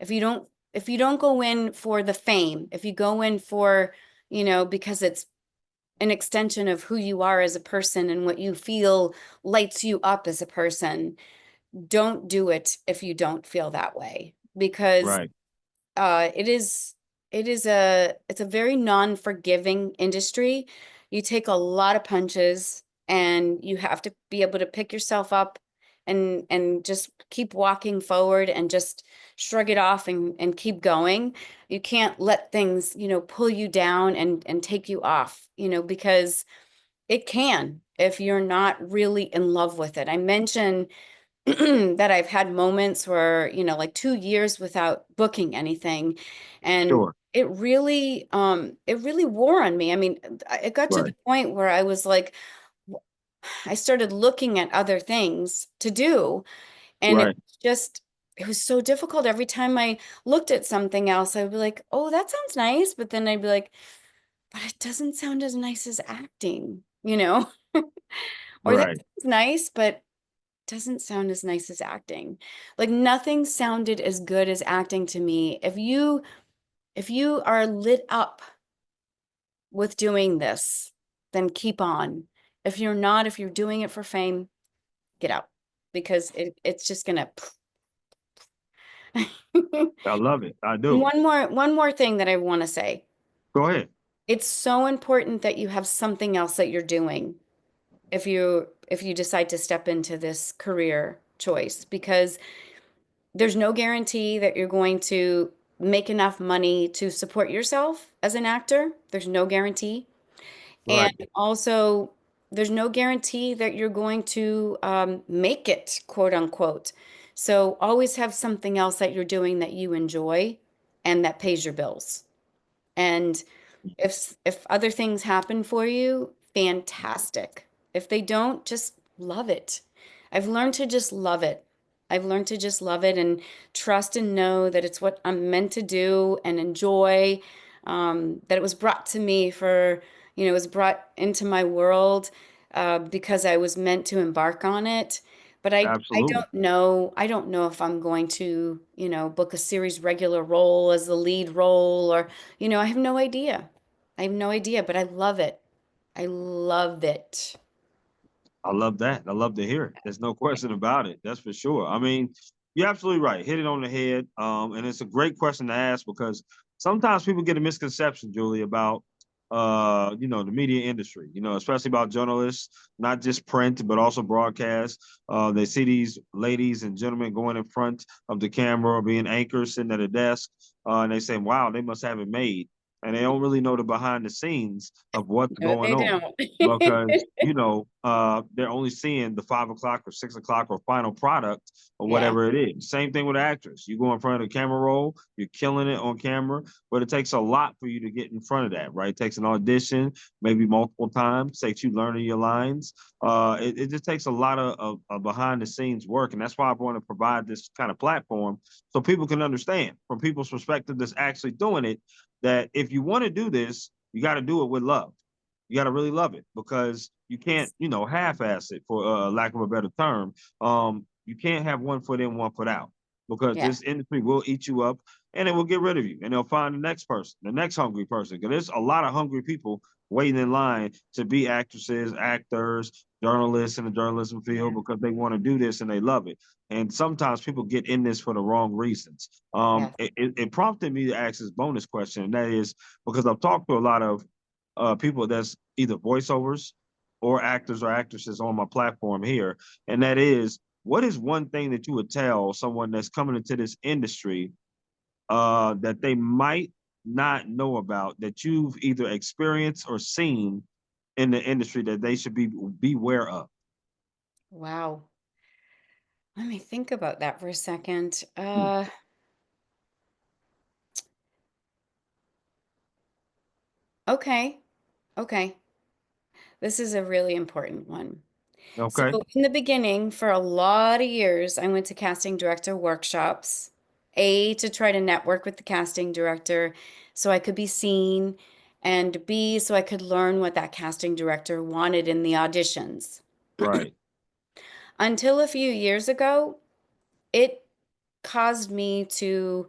if you don't go in for the fame, if you go in for, because it's an extension of who you are as a person and what you feel lights you up as a person, don't do it if you don't feel that way because Right. it's a very non-forgiving industry. You take a lot of punches and you have to be able to pick yourself up and just keep walking forward and just shrug it off and keep going. You can't let things, pull you down and take you off, because it can if you're not really in love with it. I mentioned that I've had moments where, like 2 years without booking anything. And Sure. it really wore on me. I mean, it got to Right. the point where I was like, I started looking at other things to do. And Right. it was so difficult. Every time I looked at something else, I'd be like, oh, that sounds nice. But then I'd be like, but it doesn't sound as nice as acting. Or that Right. sounds nice, but doesn't sound as nice as acting. Like nothing sounded as good as acting to me. If you are lit up with doing this, then keep on. If you're not, if you're doing it for fame, get out because it's just gonna. I love it. I And do. one more thing that I want to say. Go ahead. It's so important that you have something else that you're doing if you decide to step into this career choice because there's no guarantee that you're going to make enough money to support yourself as an actor. There's no guarantee. And Right. also, there's no guarantee that you're going to make it, quote unquote. So always have something else that you're doing that you enjoy and that pays your bills. And if other things happen for you, fantastic. If they don't, just love it. I've learned to just love it. I've learned to just love it and trust and know that it's what I'm meant to do and enjoy. That it was brought to me it was brought into my world because I was meant to embark on it. But I Absolutely. don't know if I'm going to, book a series regular role as the lead role or, I have no idea. I have no idea, but I love it. I love it. I love that. I love to hear it. There's no question about it. That's for sure. I mean, you're absolutely right. Hit it on the head. And it's a great question to ask because sometimes people get a misconception, Julie, about the media industry, especially about journalists, not just print, but also broadcast. They see these ladies and gentlemen going in front of the camera or being anchors sitting at a desk, and they say, wow, they must have it made. And they don't really know the behind the scenes of what's No, going they on don't. because they're only seeing the 5 o'clock or 6 o'clock or final product or Yeah. whatever it is. Same thing with actors. You go in front of the camera roll, you're killing it on camera, but it takes a lot for you to get in front of that, right? It takes an audition, maybe multiple times, takes you learning your lines. It just takes a lot of behind the scenes work. And that's why I want to provide this kind of platform so people can understand from people's perspective that's actually doing it, that if you want to do this, you got to do it with love. You got to really love it because you can't, half-ass it for lack of a better term. You can't have one foot in, one foot out. because Yeah. this industry will eat you up and it will get rid of you. And they'll find the next person, the next hungry person. Because there's a lot of hungry people waiting in line to be actresses, actors, journalists in the journalism field Yeah. because they want to do this and they love it. And sometimes people get in this for the wrong reasons. Yeah. It prompted me to ask this bonus question, and that is because I've talked to a lot of people that's either voiceovers or actors or actresses on my platform here, and that is, what is one thing that you would tell someone that's coming into this industry that they might not know about that you've either experienced or seen in the industry that they should be beware of? Wow. Let me think about that for a second. Hmm. Okay. Okay. This is a really important one. So, Okay, in the beginning, for a lot of years, I went to casting director workshops, A, to try to network with the casting director so I could be seen, and B, so I could learn what that casting director wanted in the auditions. right. Until a few years ago, it caused me to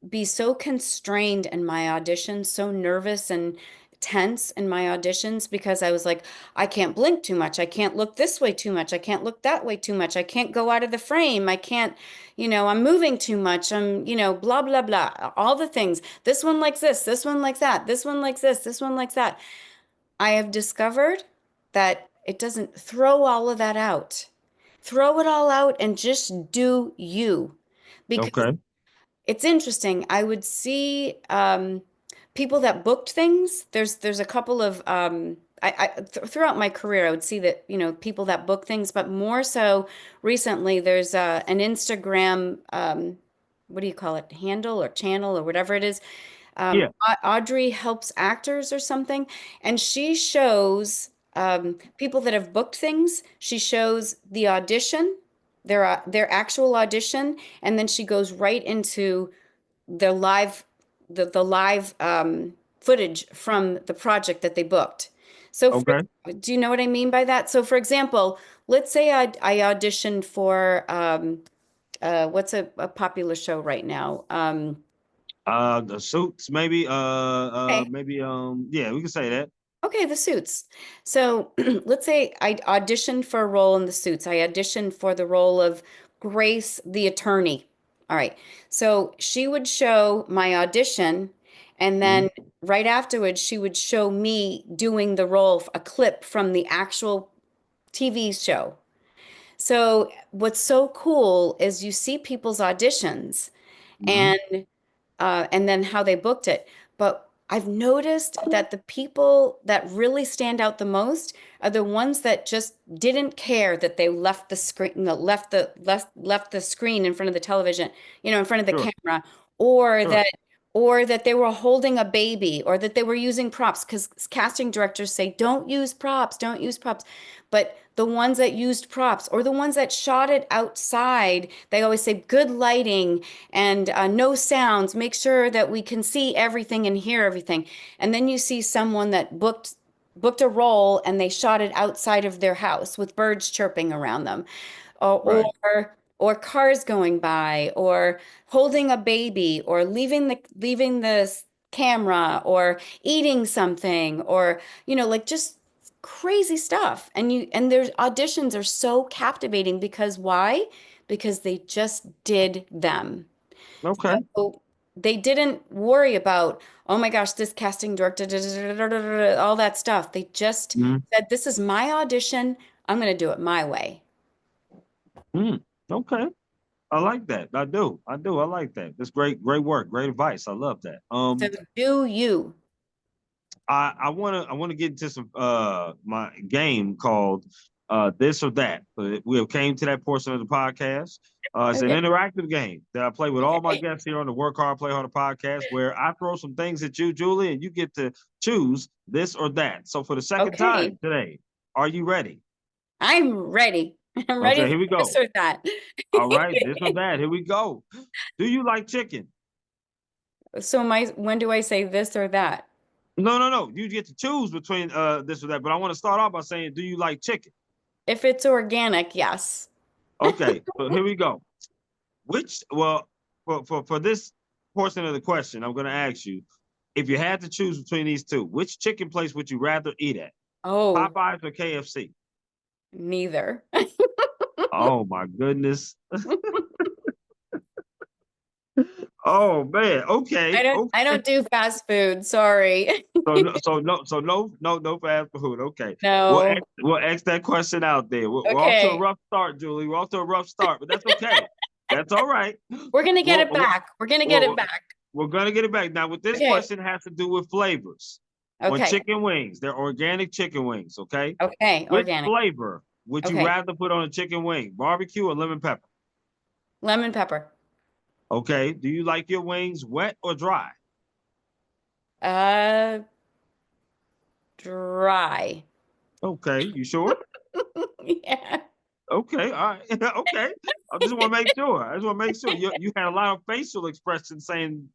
be so constrained in my auditions, so nervous and tense in my auditions because I was like, I can't blink too much. I can't look this way too much. I can't look that way too much. I can't go out of the frame. I can't, I'm moving too much. I'm, blah, blah, blah. All the things. This one likes this one likes that, this one likes this one likes that. I have discovered that it doesn't throw all of that out. Throw it all out and just do you. Because Okay. it's interesting. I would see people that booked things. There's a couple of throughout my career, I would see that people that book things, but more so recently, there's an Instagram what do you call it, handle or channel or whatever it is. Yeah. Audrey helps actors or something, and she shows people that have booked things. She shows the audition, their actual audition, and then she goes right into the live the live footage from the project that they booked. So Okay. do you know what I mean by that? So for example, let's say I auditioned for what's a popular show right now? The Suits, maybe. Okay. Maybe. Yeah, we can say that. Okay, the Suits. So let's say I auditioned for a role in the Suits. I auditioned for the role of Grace, the attorney. All right. So she would show my audition, and Mhm. then right afterwards, she would show me doing the role, a clip from the actual TV show. So what's so cool is you see people's auditions, Mhm. and then how they booked it. But I've noticed that the people that really stand out the most are the ones that just didn't care that they left the screen, left the screen in front of the television, in front of the Sure. camera, or Sure. that they were holding a baby, or that they were using props, because casting directors say, don't use props, don't use props. But the ones that used props, or the ones that shot it outside, they always say good lighting and no sounds, make sure that we can see everything and hear everything. And then you see someone that booked a role and they shot it outside of their house with birds chirping around them, or Right. or cars going by, or holding a baby, or leaving the camera, or eating something, or like just crazy stuff. And their auditions are so captivating because why? Because they just did them. Okay. So they didn't worry about, oh my gosh, this casting director, da, da, da, da, da, da, all that stuff. They just Mhm. said, this is my audition. I'm going to do it my way. Mm. Okay. I like that. I do. I do. I like that. That's great. Great work. Great advice. I love that. So do you. I wanna get into some my game called this or that. We have came to that portion of the podcast. It's an Okay. interactive game that I play with all my guests here on the Work Hard, Play Harder podcast, where I throw some things at you, Julie, and you get to choose this or that. So for the second Okay. time today, are you ready? I'm ready. I'm ready Okay, for here we this go. or that. All right, this or that. Here we go. Do you like chicken? So when do I say this or that? No, no, no. You get to choose between this or that. But I want to start off by saying, do you like chicken? If it's organic, yes. Okay, so here we go. Well, for this portion of the question, I'm going to ask you, if you had to choose between these two, which chicken place would you rather eat at? Oh, Popeyes or KFC? neither. Oh my goodness. Oh man. Okay. I Okay. don't do fast food. Sorry. So no fast food. Okay. No. We'll X that question out there. We're off to a Okay. rough start, Julie. We're off to a rough start, but that's okay. That's all right. We're gonna get We'll, it we'll, back. We're gonna get it we'll, back. we're gonna get it back. Now, with this Okay. question has to do with flavors on Okay. chicken wings. They're organic chicken wings, okay? Okay. Which Organic. flavor would you Okay. rather put on a chicken wing? Barbecue or lemon pepper? Lemon pepper. Okay. Do you like your wings wet or dry? Uh, Dry. Okay. You sure? Yeah. Okay. All right. Okay. I just want to make sure. I just want to make sure. You had a lot of facial expressions saying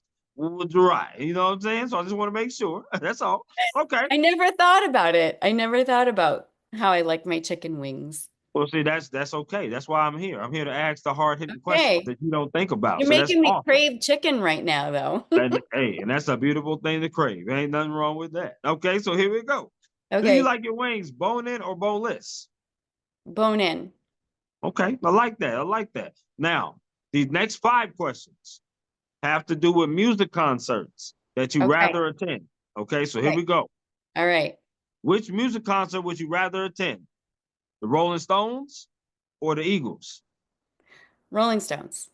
dry. You know what I'm saying? So I just want to make sure. That's all. Okay. I never thought about it. I never thought about how I like my chicken wings. Well, see, that's okay. That's why I'm here. I'm here to ask the hard hitting questions Okay. that you don't think about. You're So that's making me awesome. crave chicken right now, though. And hey, and that's a beautiful thing to crave. There ain't nothing wrong with that. Okay, so here we go. Do you Okay. like your wings bone in or boneless? Bone in. Okay, I like that. I like that. Now, these next 5 questions have to do with music concerts that you Okay. rather attend. Okay, so here Okay. we go. All right. Which music concert would you rather attend? The Rolling Stones or the Eagles? Rolling Stones.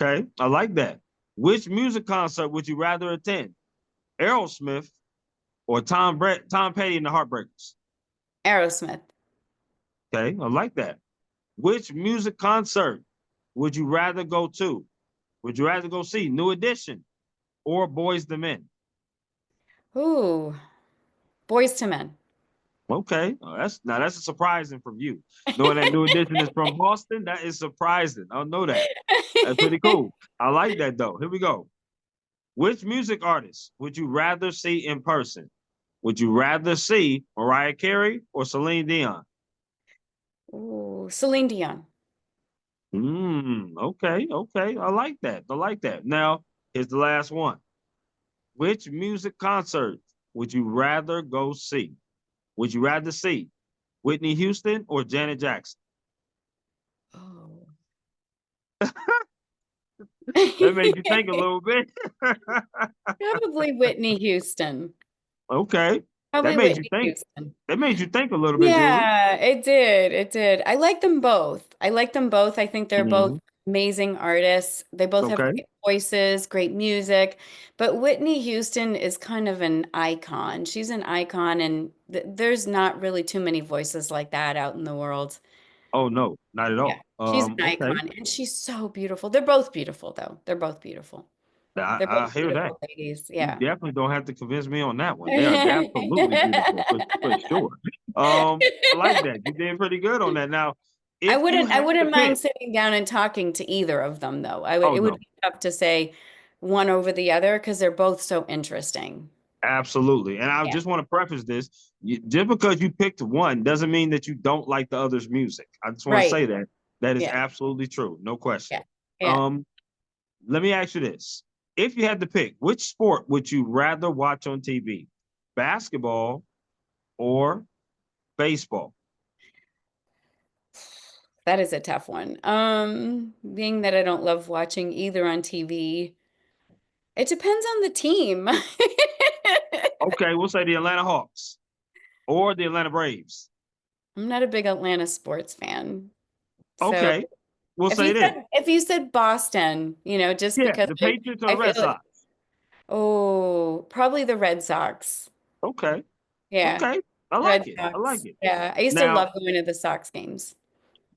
Okay, I like that. Which music concert would you rather attend? Aerosmith or Tom Petty and the Heartbreakers? Aerosmith. Okay, I like that. Which music concert would you rather go to? Would you rather go see New Edition or Boys the Men? Ooh. Boys to Men. Okay, that's a surprising from you. Knowing that New Edition is from Boston, that is surprising. I don't know that. That's pretty cool. I like that though. Here we go. Which music artist would you rather see in person? Would you rather see Mariah Carey or Celine Dion? Ooh, Celine Dion. Okay. I like that. I like that. Now, here's the last one. Which music concert would you rather go see? Would you rather see Whitney Houston or Janet Jackson? Oh. That made you think a little bit. Probably Whitney Houston. Okay. That Probably made you Whitney think. Houston. That made you think a little bit, Julie. Yeah, it did. It did. I like them both. I like them both. I think they're both Mhm. amazing artists. They both have Okay. great voices, great music. But Whitney Houston is kind of an icon. She's an icon, and th there's not really too many voices like that out in the world. Oh no, not at Yeah, all. she's an Okay. icon, and she's so beautiful. They're both beautiful, though. They're both beautiful. I, They're both I hear that. beautiful ladies. You Yeah. definitely don't have to convince me on that one. They are absolutely beautiful for sure. I like that. You did pretty good on that. Now, if you I had to wouldn't mind pick, sitting down and talking to either of them though. oh It would no, be tough to say one over the other because they're both so interesting. absolutely. And I Yeah. just want to preface this: just because you picked one doesn't mean that you don't like the other's music. I just want to Right. say that that is Yeah. absolutely true, no question. Yeah. Yeah. Um, Let me ask you this: if you had to pick, which sport would you rather watch on TV? Basketball or baseball? That is a tough one. Being that I don't love watching either on TV, it depends on the team. Okay, we'll say the Atlanta Hawks or the Atlanta Braves. I'm not a big Atlanta sports fan. So Okay, we'll say this. if you said Boston, just Yeah, because the Patriots or the I Red feel like, Sox. oh, probably the Red Sox. Okay, Yeah. okay, I like Red it. I like Sox. it. Yeah, I used to Now, love going to the Sox games.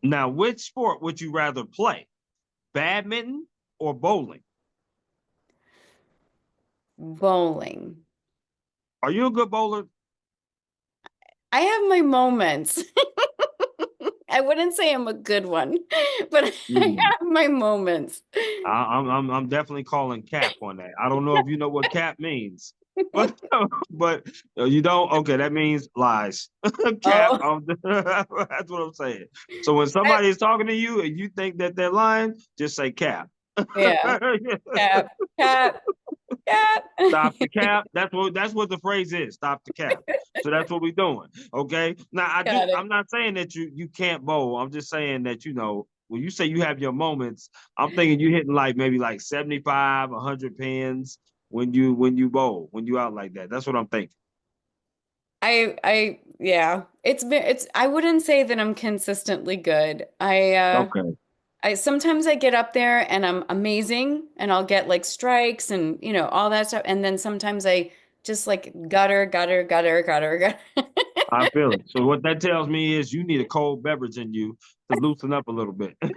now, which sport would you rather play? Badminton or bowling? Bowling. Are you a good bowler? I have my moments. I wouldn't say I'm a good one, but I Hmm. have my moments. I'm definitely calling cap on that. I don't know if you know what cap means, but you don't. Okay, that means lies. Cap. Oh, That's what I'm saying. So when somebody is talking to you and you think that they're lying, just say cap. yeah. Cap, cap, cap. Stop the cap. That's what the phrase is. Stop the cap. So that's what we're doing. Okay. Now Got it. I'm not saying that you can't bowl. I'm just saying that when you say you have your moments, I'm thinking you hitting like maybe like 75, 100 pins when you bowl, when you out like that. That's what I'm thinking. Yeah. I wouldn't say that I'm consistently good. Okay. Sometimes I get up there and I'm amazing and I'll get like strikes and all that stuff. And then sometimes I just like gutter, gutter, gutter, gutter, gutter. I feel it. So what that tells me is you need a cold beverage in you to loosen up a little bit. I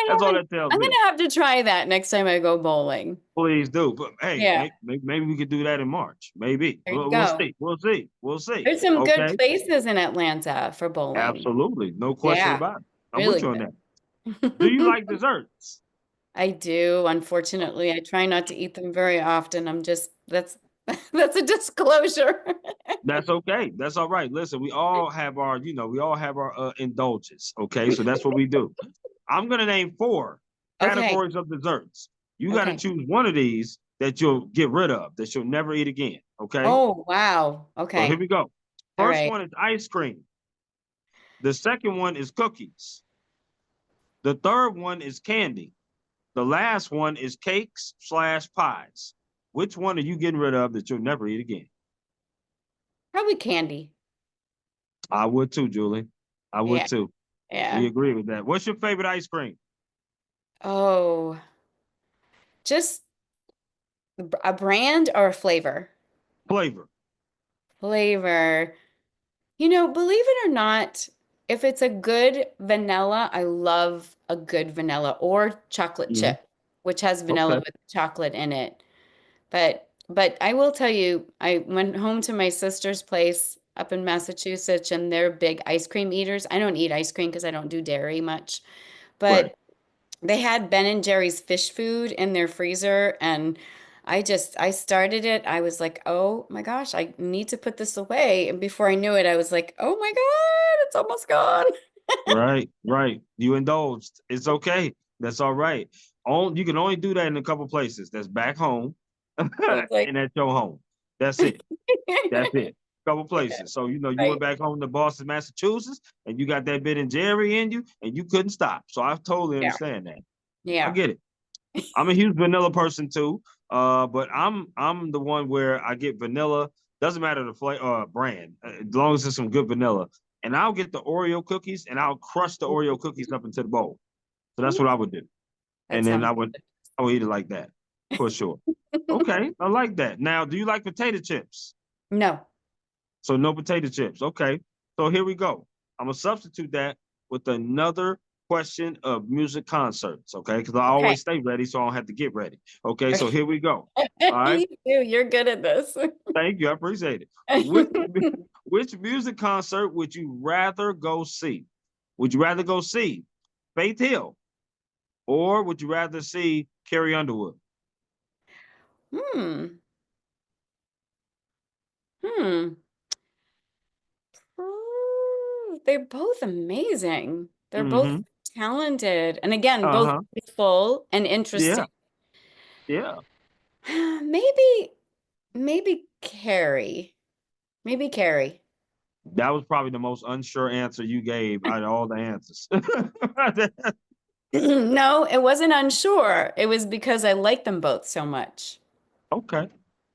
That's all haven't, that tells I'm me. gonna have to try that next time I go bowling. Please do. But hey, Yeah, maybe we could do that in March. Maybe. there you We'll go. see. We'll see. We'll see. There's some good Okay. places in Atlanta for bowling. Absolutely. No question Yeah, about it. I'm with really you on that. Do you good. like desserts? I do, unfortunately. I try not to eat them very often. That's a disclosure. That's okay. That's all right. Listen, we all have our indulgence. Okay. So that's what we do. I'm gonna name four Okay. categories of desserts. You got to Okay. choose one of these that you'll get rid of, that you'll never eat again. Okay. Oh, wow. So here Okay. we go. All First right. one is ice cream. The second one is cookies. The third one is candy. The last one is cakes/pies. Which one are you getting rid of that you'll never eat again? Probably candy. I would too, Julie. I would Yeah. too. We Yeah. agree with that. What's your favorite ice cream Oh, just a brand or a flavor? flavor? Flavor. Believe it or not, if it's a good vanilla, I love a good vanilla or chocolate Hmm. chip, which has vanilla Okay. with chocolate in it. But I will tell you, I went home to my sister's place up in Massachusetts and they're big ice cream eaters. I don't eat ice cream because I don't do dairy much. Right. But they had Ben and Jerry's fish food in their freezer and I started it. I was like, "Oh my gosh, I need to put this away." And before I knew it, I was like, "Oh my God, it's almost gone." Right. Right. You indulged. It's okay. That's all right. You can only do that in a couple places. That's back home I was like, and at your home. That's it. That's it. Couple yeah, places. So you went right. back home to Boston, Massachusetts, and you got that bit in Jerry in you, and you couldn't stop. So I totally Yeah. understand that. I Yeah. get it. I'm a huge vanilla person too. But I'm the one where I get vanilla. Doesn't matter the flavor brand, as long as it's some good vanilla. And I'll get the Oreo cookies and I'll crush the Oreo cookies up into the bowl. So that's what I would do. That And then sounds I would eat it like that for sure. Okay, I like that. Now, do you like potato chips? no. So no potato chips. Okay. So here we go. I'm gonna substitute that with another question of music concerts. Okay, because I Okay. always stay ready, so I don't have to get ready. Okay, so here we go. All right. You do. You're good at this. Thank you. I appreciate it. Which music concert would you rather go see? Would you rather go see Faith Hill or would you rather see Carrie Underwood? Hmm. Hmm. They're both amazing. They're both Mm-hmm. talented. And again, both Uh-huh. full and interesting. Yeah. Yeah. Maybe, maybe Carrie. Maybe Carrie. That was probably the most unsure answer you gave out of all the answers. No, it wasn't unsure. It was because I like them both so much. Okay.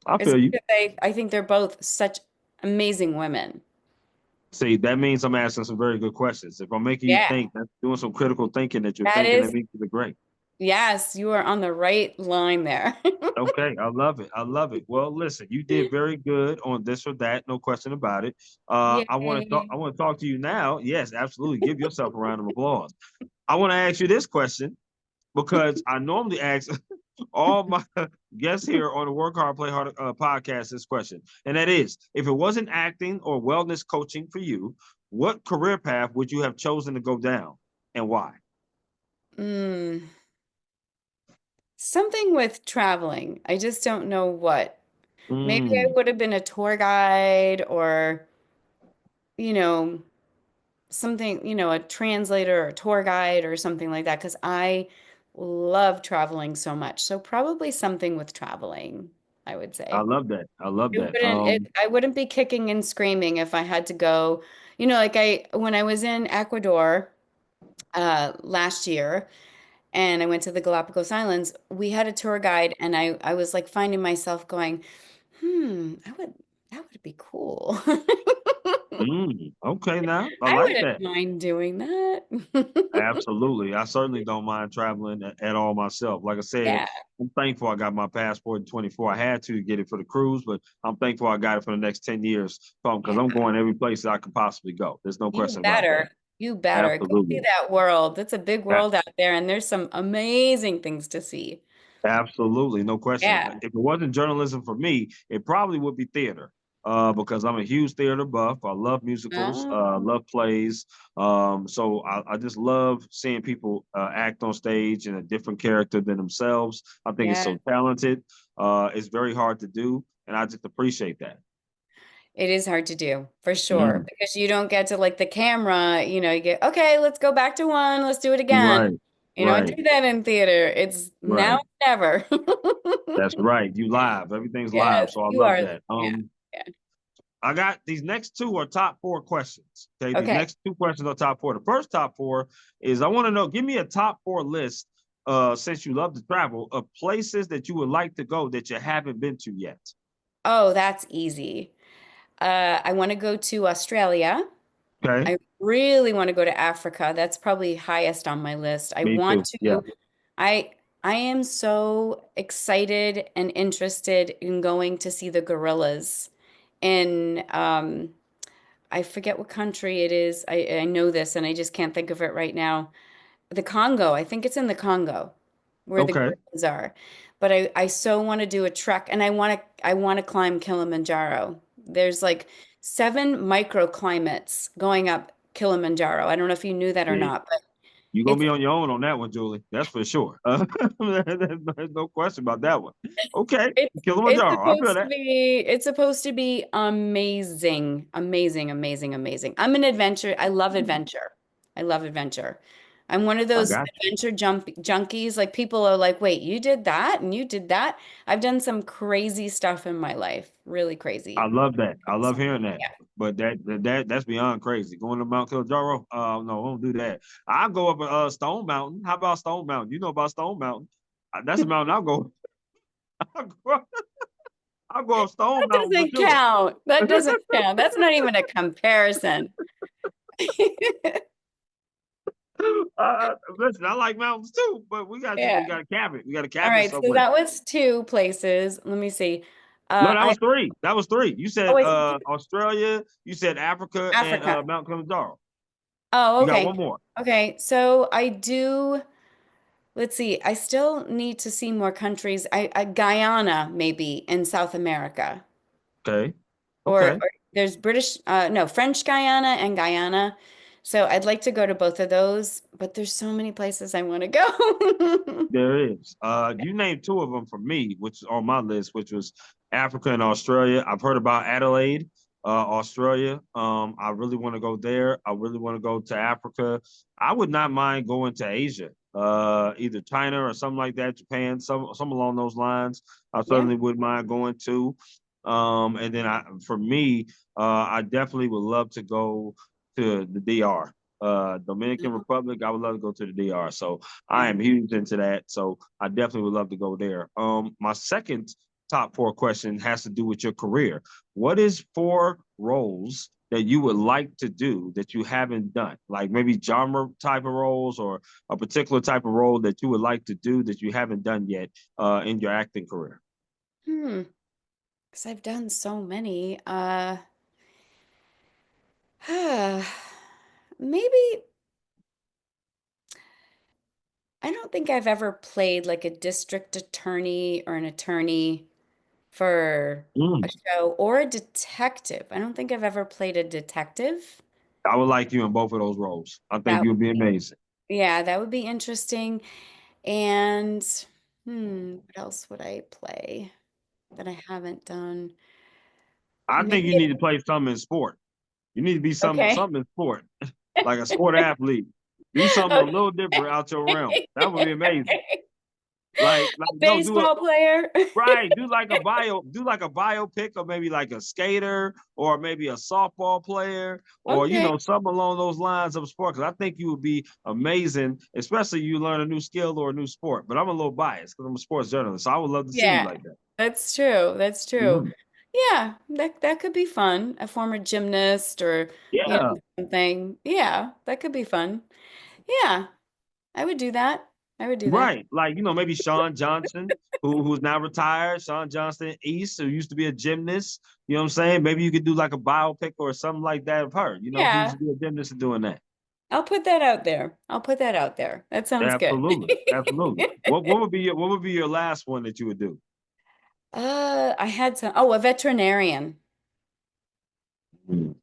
I It's feel you. because I think they're both such amazing women. See, that means I'm asking some very good questions. If I'm making you Yeah, think, that's doing some critical thinking that you're that thinking, that is, means you're great. yes, you are on the right line there. Okay, I love it. I love it. Well, listen, you did very good on this or that, no question about it. I want to talk. Yay. I want to talk to you now. Yes, absolutely. Give yourself a round of applause. I want to ask you this question because I normally ask all my guests here on the Work Hard, Play Hard podcast this question, and that is: if it wasn't acting or wellness coaching for you, what career path would you have chosen to go down, and why? Mm. Something with traveling. I just don't know what. Maybe I Mm, would have been a tour guide or, you know, something, a translator or tour guide or something like that, because I love traveling so much. So probably something with traveling, I would I say. love that. I love that. I wouldn't be kicking and screaming if I had to go, like when I was in Ecuador last year and I went to the Galapagos Islands, we had a tour guide and I was like finding myself going, that would be cool. Okay, now I I like wouldn't that. mind doing that. Absolutely. I certainly don't mind traveling at all myself. Like I said, Yeah, I'm thankful I got my passport in 24. I had to get it for the cruise, but I'm thankful I got it for the next 10 years because yeah. I'm going every place that I could possibly go. There's no You question about that. better. You better. Go see Absolutely. that world. It's a big world out there, and there's some amazing things to see. Absolutely, no question. Yeah. If it wasn't journalism for me, it probably would be theater. Because I'm a huge theater buff. I love musicals, Oh, love plays. So I just love seeing people act on stage in a different character than themselves. I think it's yeah. so talented. It's very hard to do, and I just appreciate that. It is hard to do for sure Mm, because you don't get to like the camera, you get, okay, let's go back to one, let's do it again. right, You don't do right, that in theater. It's now right. or never. That's right. You live. Everything's live, Yes, so I you love are. that. Yeah, yeah. I got these next two are top four questions. Okay, these Okay. next two questions are top four. The first top four is I want to know, give me a top four list, since you love to travel, of places that you would like to go that you haven't been to yet. Oh, that's easy. I want to go to Australia. Okay, I really want to go to Africa. That's probably highest on my list. I me want too. Yeah. to, I I am so excited and interested in going to see the gorillas in I forget what country it is. I know this and I just can't think of it right now. The Congo. I think it's in the Congo where the Okay. gorillas are. But I so want to do a trek and I want to climb Kilimanjaro. There's like 7 microclimates going up Kilimanjaro. I don't know if you knew that or Yeah. not, but You're gonna it's be on your own on that one, Julie. That's for sure. There's no question about that one. Okay, it's Kilimanjaro. I feel supposed to that. be it's supposed to be amazing, amazing, amazing, amazing. I'm an adventure. I love adventure. I love adventure. I'm one of I those got you. adventure junkies. Like people are like, "Wait, you did that and you did that?" I've done some crazy stuff in my life. Really I crazy. love that. I love hearing that. Yeah. But that's beyond crazy. Going to Mount Kilimanjaro? No, I won't do that. I'll go up Stone Mountain. How about Stone Mountain? You know about Stone Mountain? That's a mountain I'll go. I'll go, I'll go up Stone That Mountain for doesn't sure. count. That doesn't count. That's not even a comparison. Listen, I like mountains too, but we Yeah. got to cap it. We got to All cap it right. So somewhere. that was two places. Let me see. No, that I was three. That was three. You oh, said is Australia. You said Africa and Africa. Mount Kilimanjaro. Oh, You got okay. one more. Okay. So I do, let's see, I still need to see more countries. I Guyana maybe in South America. Okay. Or, Okay. or there's no, French Guyana and Guyana. So I'd like to go to both of those, but there's so many places I want to go. There is. You named two of them for me, which is on my list, which was Africa and Australia. I've heard about Adelaide, Australia. I really want to go there. I really want to go to Africa. I would not mind going to Asia, either China or something like that, Japan, some along those lines. I Yeah. certainly would mind going to. And then for me, I definitely would love to go to the DR. Dominican Republic, I would love to go to the DR. So I Yeah. am huge into that. So I definitely would love to go there. My second top four question has to do with your career. What is four roles that you would like to do that you haven't done? Like maybe genre type of roles or a particular type of role that you would like to do that you haven't done yet in your acting career. Because I've done so many. Maybe I don't think I've ever played like a district attorney or an attorney for a Mm, show or a detective. I don't think I've ever played a detective. I would like you in both of those roles. I think That you would be amazing. Yeah, that would be interesting. And What else would I play that I haven't done? I think you Maybe. need to play something in sport. You need to be Okay. something in sport, like a sport athlete. Do something a little different out your realm. That would be amazing. Okay. Like A no, do it baseball player. right. Do like a biopic, or maybe like a skater, or maybe a softball player, or Okay. something along those lines of sport. Because I think you would be amazing, especially you learn a new skill or a new sport. But I'm a little biased because I'm a sports journalist, so I would love to see you Yeah, like that. that's true. That's true. Mhm. Yeah, that could be fun. A former gymnast or, Yeah. something. Yeah, that could be fun. Yeah, I would do that. I would do that. Right. Like, maybe Sean Johnson, who's now retired, Sean Johnston East, who used to be a gymnast. You know what I'm saying? Maybe you could do like a biopic or something like that of her. She used Yeah, to be a gymnast and doing that. I'll put that out there. I'll put that out there. That sounds good. Absolutely. Absolutely. What would be your last one that you would do? I had a veterinarian Mm.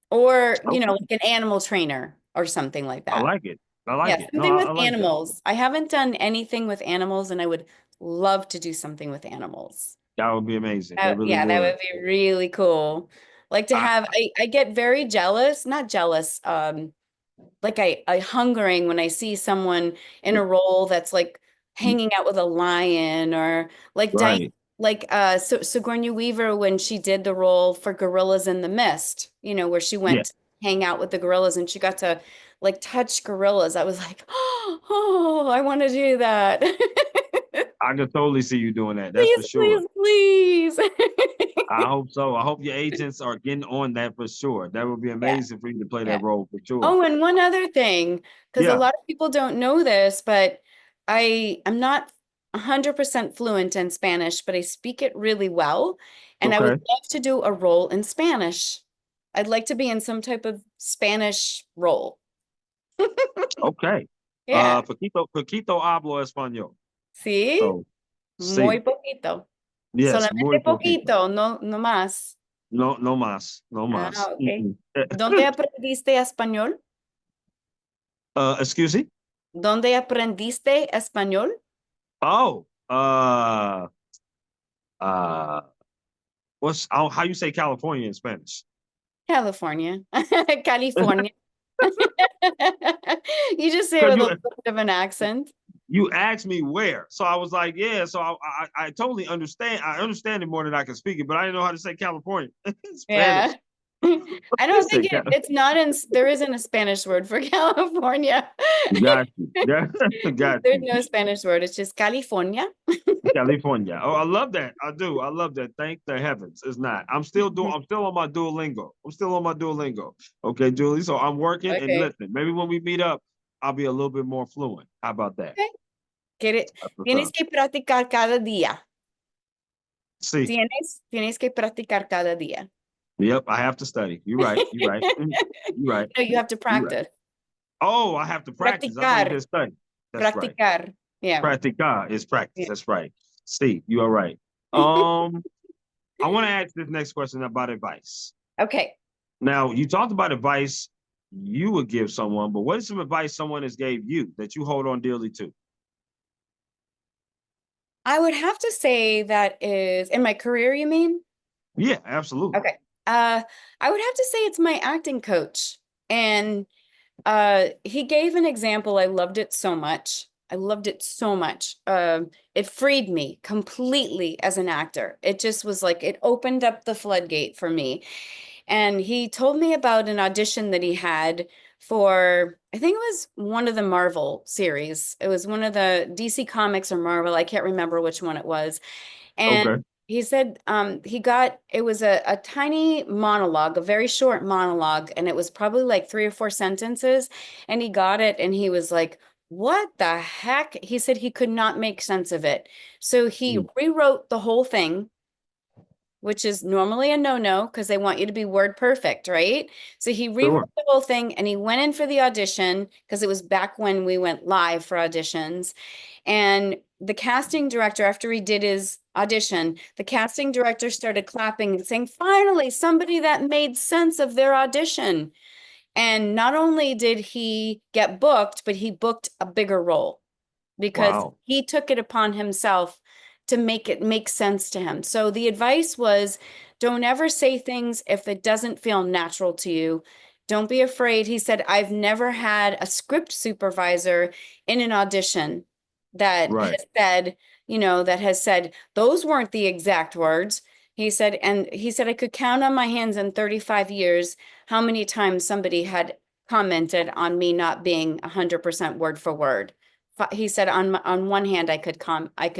or, Okay. like an animal trainer or something like I that. like it. I like Yeah, it. No, something with I like that. animals. I haven't done anything with animals, and I would love to do something with animals. That would be amazing. That really Yeah, that would. would be really cool. Like to I, have, I get very jealous, not jealous, like I hungering when I see someone in a role that's like hanging out with a lion or like Diane, right. like Sigourney Weaver when she did the role for Gorillas in the Mist, where she Yeah. went to hang out with the gorillas and she got to like touch gorillas. I was like, oh, I want to do that. I could totally see you doing that. That's for Please, sure. please, please. I hope so. I hope your agents are getting on that for sure. That would be Yeah, amazing for you to play yeah. that role for sure. Oh, and one other thing, because a Yeah. lot of people don't know this, but I'm not 100% fluent in Spanish, but I speak it really well, and I would Okay. love to do a role in Spanish. I'd like to be in some type of Spanish role. Okay. Yeah. Poquito hablo español. Sí, So, muy sí. poquito. Yes, muy Solamente poquito. poquito, no, no más. No, no más. No más. Ah, ok. Mm-mm. ¿Dónde aprendiste español? Excuse me? ¿Dónde aprendiste español? Oh, uh, how you say California in Spanish? California. California. You just say it Because with a you little bit of an accent. you asked me where, so I was like, yeah. So I totally understand. I understand it more than I can speak it, but I didn't know how to say California in Spanish. Yeah. I You don't think said it's not there isn't a Spanish word for California. got you. Yeah, got There's you. no Spanish word. It's just California. California. Oh, I love that. I do. I love that. Thank the heavens. It's not. I'm still on my Duolingo. I'm still on my Duolingo. Okay, Julie. So I'm working and Okay. listen, maybe when we meet up, I'll be a little bit more fluent. How about that? Okay. That's what's Tienes up. que practicar cada día. See. Tienes que practicar cada día. Yep, I have to study. You're right. You're right. You're right. No, you have to You're right. practice. Oh, I have to practice. I thought you Practicar. said study. That's right. Practicar. Yeah. Practica is practice. Yeah. That's right. See, you are right. Um, I want to ask this next question about advice. Okay. Now, you talked about advice you would give someone, but what is some advice someone has gave you that you hold on dearly to? I would have to say that is in my career, you mean? Yeah, absolutely. Okay. I would have to say it's my acting coach. And he gave an example. I loved it so much. I loved it so much. It freed me completely as an actor. It just was like it opened up the floodgate for me. And he told me about an audition that he had for, I think it was one of the Marvel series. It was one of the DC Comics or Marvel. I can't remember which one it was. And Okay. he said it was a tiny monologue, a very short monologue, and it was probably like 3 or 4 sentences. And he got it and he was like, what the heck? He said he could not make sense of it. So he Mm, rewrote the whole thing, which is normally a no-no because they want you to be word perfect, right? So he rewrote sure. the whole thing and he went in for the audition because it was back when we went live for auditions. And the casting director, after he did his audition, the casting director started clapping and saying, finally, somebody that made sense of their audition. And not only did he get booked, but he booked a bigger role. because Wow. he took it upon himself to make it make sense to him. So the advice was don't ever say things if it doesn't feel natural to you. Don't be afraid. He said, I've never had a script supervisor in an audition that Right. has said, that has said, those weren't the exact words. And he said, I could count on my hands in 35 years how many times somebody had commented on me not being 100% word for word. He said on one hand I could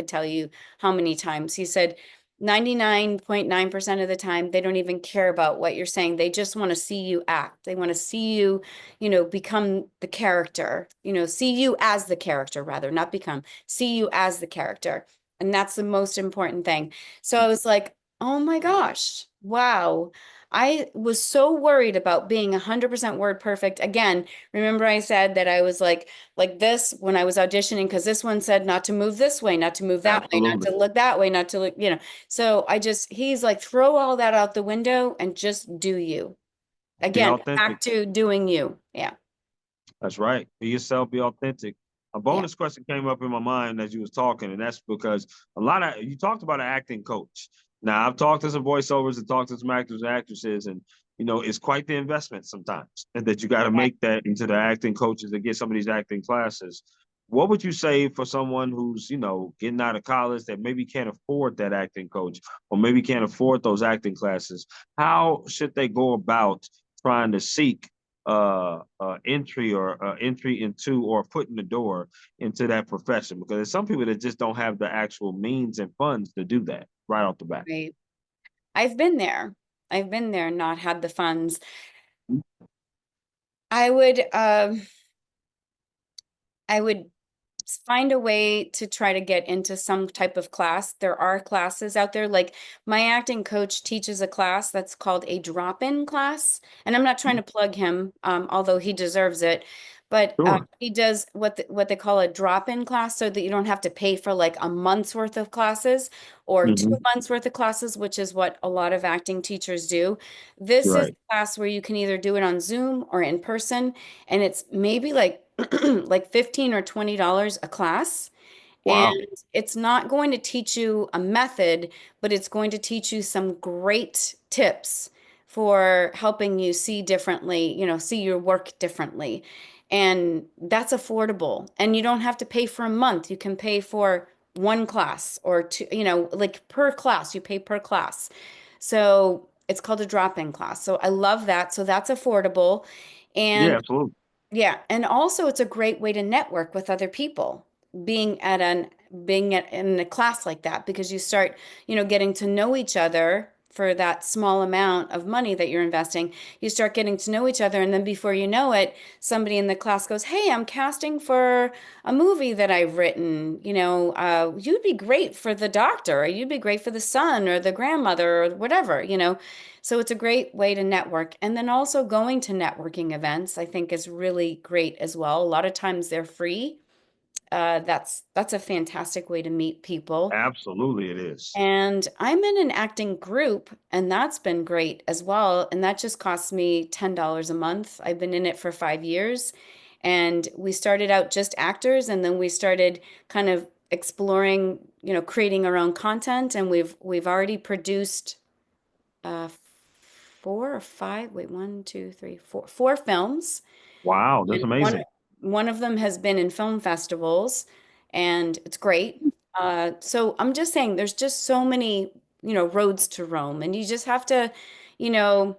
tell you how many times. He said 99.9% of the time they don't even care about what you're saying. They just want to see you act. They want to see you, become the character, see you as the character rather, not become, see you as the character. And that's the most important thing. So I was like, "Oh my gosh. Wow." I was so worried about being 100% word perfect. Again, remember I said that I was like this when I was auditioning because this one said not to move this way, not to move that way, not Absolutely. to look that way, not to look, So he's like, throw all that out the window and just do you. Be Again, authentic. back to doing you. Yeah. That's right. Be yourself, be authentic. A Yeah. bonus question came up in my mind as you was talking, and that's because a lot of you talked about an acting coach. Now I've talked to some voiceovers and talked to some actors and actresses, and it's quite the investment sometimes and that you got to make that into the acting coaches to get some of these acting classes. What would you say for someone who's, getting out of college that maybe can't afford that acting coach or maybe can't afford those acting classes? How should they go about trying to seek entry or entry into or foot in the door into that profession? Because there's some people that just don't have the actual means and funds to do that right off the bat. Right. I've been there. I've been there, not had the funds. I would I would find a way to try to get into some type of class. There are classes out there. Like my acting coach teaches a class that's called a drop-in class. And I'm not trying to plug him, although he deserves it. But Sure. he does what they call a drop-in class so that you don't have to pay for like a month's worth of classes or two Hmm. months worth of classes, which is what a lot of acting teachers do. This is Right. a class where you can either do it on Zoom or in person, and it's maybe like like 15 or $20 a class. And Wow. it's not going to teach you a method, but it's going to teach you some great tips for helping you see differently, see your work differently. And that's affordable. And you don't have to pay for a month. You can pay for one class or two, like per class, you pay per class. So it's called a drop-in class. So I love that. So that's affordable. Yeah, And absolutely. yeah, and also it's a great way to network with other people being at an being at in a class like that because you start, getting to know each other for that small amount of money that you're investing. You start getting to know each other and then before you know it, somebody in the class goes, "Hey, I'm casting for a movie that I've written. You'd be great for the doctor, or you'd be great for the son or the grandmother or whatever. So it's a great way to network. And then also going to networking events, I think is really great as well. A lot of times they're free. That's a fantastic way to meet people. Absolutely, it is. And I'm in an acting group, and that's been great as well. And that just costs me $10 a month. I've been in it for 5 years. And we started out just actors, and then we started kind of exploring, creating our own content. And we've already produced uh, four or five, wait, one, two, three, four films. Wow, that's And one amazing. one of them has been in film festivals, and it's great. So I'm just saying, there's just so many, roads to Rome, and you just have to, you know,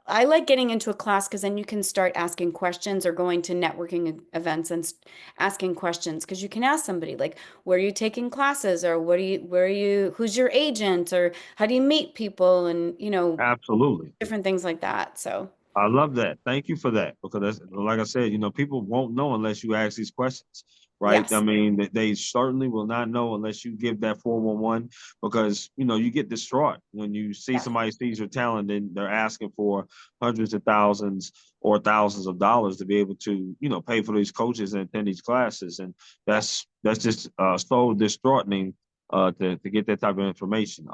I like getting into a class because then you can start asking questions or going to networking events and asking questions because you can ask somebody like, where are you taking classes, or where are you, who's your agent, or how do you meet people, and Absolutely. different things like that. So I love that. Thank you for that because that's, like I said, people won't know unless you ask these questions, right? I yes, mean, they certainly will not know unless you give that 411 because, you get distraught when you see yes, somebody sees your talent and they're asking for hundreds of thousands or thousands of dollars to be able to, pay for these coaches and attend these classes. And yeah. that's just so distraughting to get that type of information.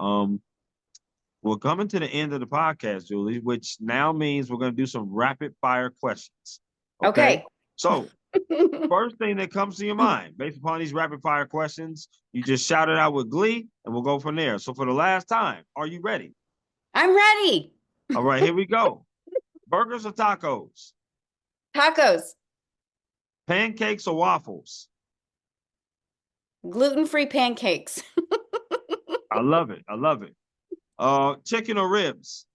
We're coming to the end of the podcast, Julie, which now means we're going to do some rapid fire questions. Okay. Okay. So First thing that comes to your mind, based upon these rapid fire questions, you just shout it out with glee, and we'll go from there. So for the last time, are you ready? I'm ready. All right, here we go. Burgers or tacos? Tacos, Pancakes or waffles? gluten-free pancakes. I love it. I love it. Chicken or ribs?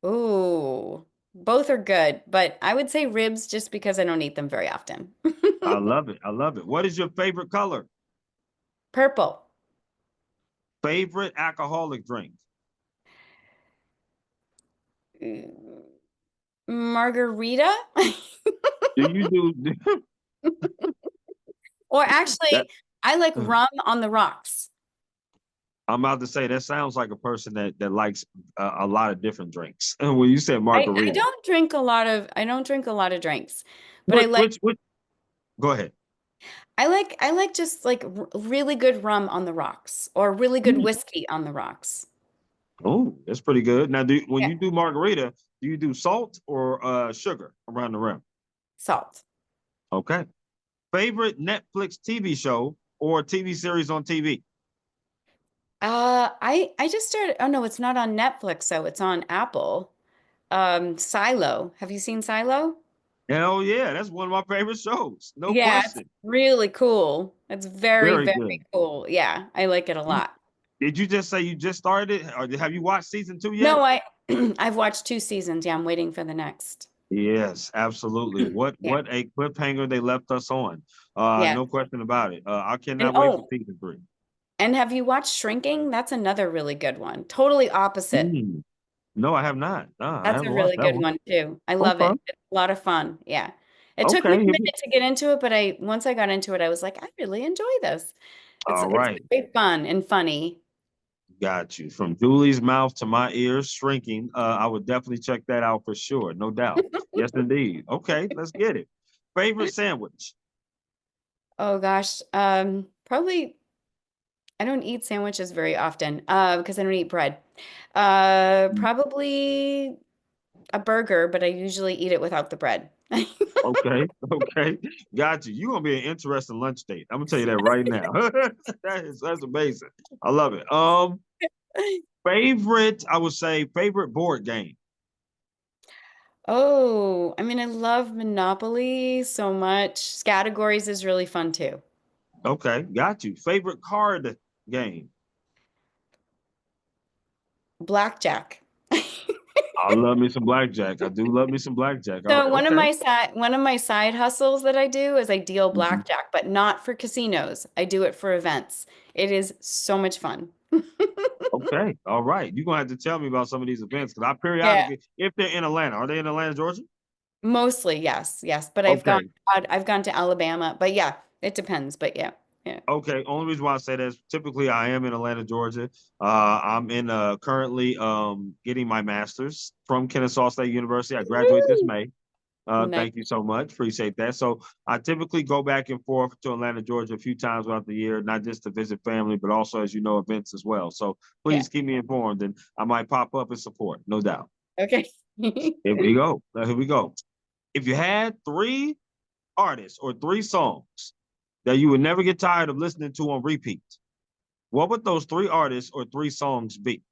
Ooh, both are good, but I would say ribs just because I don't eat them very often. I love it. I love it. What is your favorite color? Purple. Favorite alcoholic drink? Mm, Margarita? Do you do Or that? actually, I like rum on the rocks. I'm about to say that sounds like a person that likes a lot of different drinks. When you said I margarita, don't drink a lot of drinks, but what which go ahead. I like just like r really good rum on the rocks or really good whiskey on the rocks. Oh, that's pretty good. Now, when Yeah, you do margarita, do you do salt or sugar around the rim? salt. Okay. Favorite Netflix TV show or TV series on TV? I just started. Oh no, it's not on Netflix, so it's on Apple. Silo. Have you seen Silo? Hell yeah, that's one of my favorite shows. No Yeah, it's question. really cool. It's very, Very very good. cool. Yeah, I like it a You, lot. did you just say you just started it, or have you watched season 2 yet? No, I've watched 2 seasons. Yeah, I'm waiting for the next. Yes, absolutely. What Yeah, what a cliffhanger they left us on. yeah. No question about it. I And cannot wait for oh, season 3. and have you watched Shrinking? That's another really good one. Totally opposite. Mm, no, I have not. I That's haven't a watched really that good one. one too. I love Okay. it. It's a lot of fun. Yeah. It took me a Okay. minute to get into it, but I once I got into it, I was like, I really enjoy this. All It's right. very fun and funny. Got you. From Julie's mouth to my ears shrinking. I would definitely check that out for sure. No doubt. Yes, indeed. Okay, let's get it. Favorite sandwich? Oh gosh. Probably I don't eat sandwiches very often, because I don't eat bread. Probably a burger, but I usually eat it without the bread. Okay, okay. Got you. You're gonna be an interesting lunch date. I'm gonna tell you that right now. That's amazing. I love it. Favorite, I would say favorite board game. Oh, I mean, I love Monopoly so much. Categories is really fun too. Okay, got you. Favorite card game. Blackjack. I love me some blackjack. I do love me some blackjack. So Okay. one of my side hustles that I do is I deal Mhm. blackjack, but not for casinos. I do it for events. It is so much fun. Okay. All right. You're gonna have to tell me about some of these events because I Yeah, periodically, if they're in Atlanta, are they in Atlanta, Georgia? mostly, yes, yes. But Okay. I've gone to Alabama. But yeah, it depends. But yeah, yeah. Okay. Only reason why I say that is typically I am in Atlanta, Georgia. I'm in currently getting my master's from Kennesaw State University. I graduate this Woo! May. Nice. Thank you so much. Appreciate that. So I typically go back and forth to Atlanta, Georgia a few times throughout the year, not just to visit family, but also, as you know, events as well. So Yeah. please keep me informed and I might pop up and support, no doubt. Okay. Here we go. Here we go. If you had 3 artists or 3 songs that you would never get tired of listening to on repeat, what would those 3 artists or 3 songs be?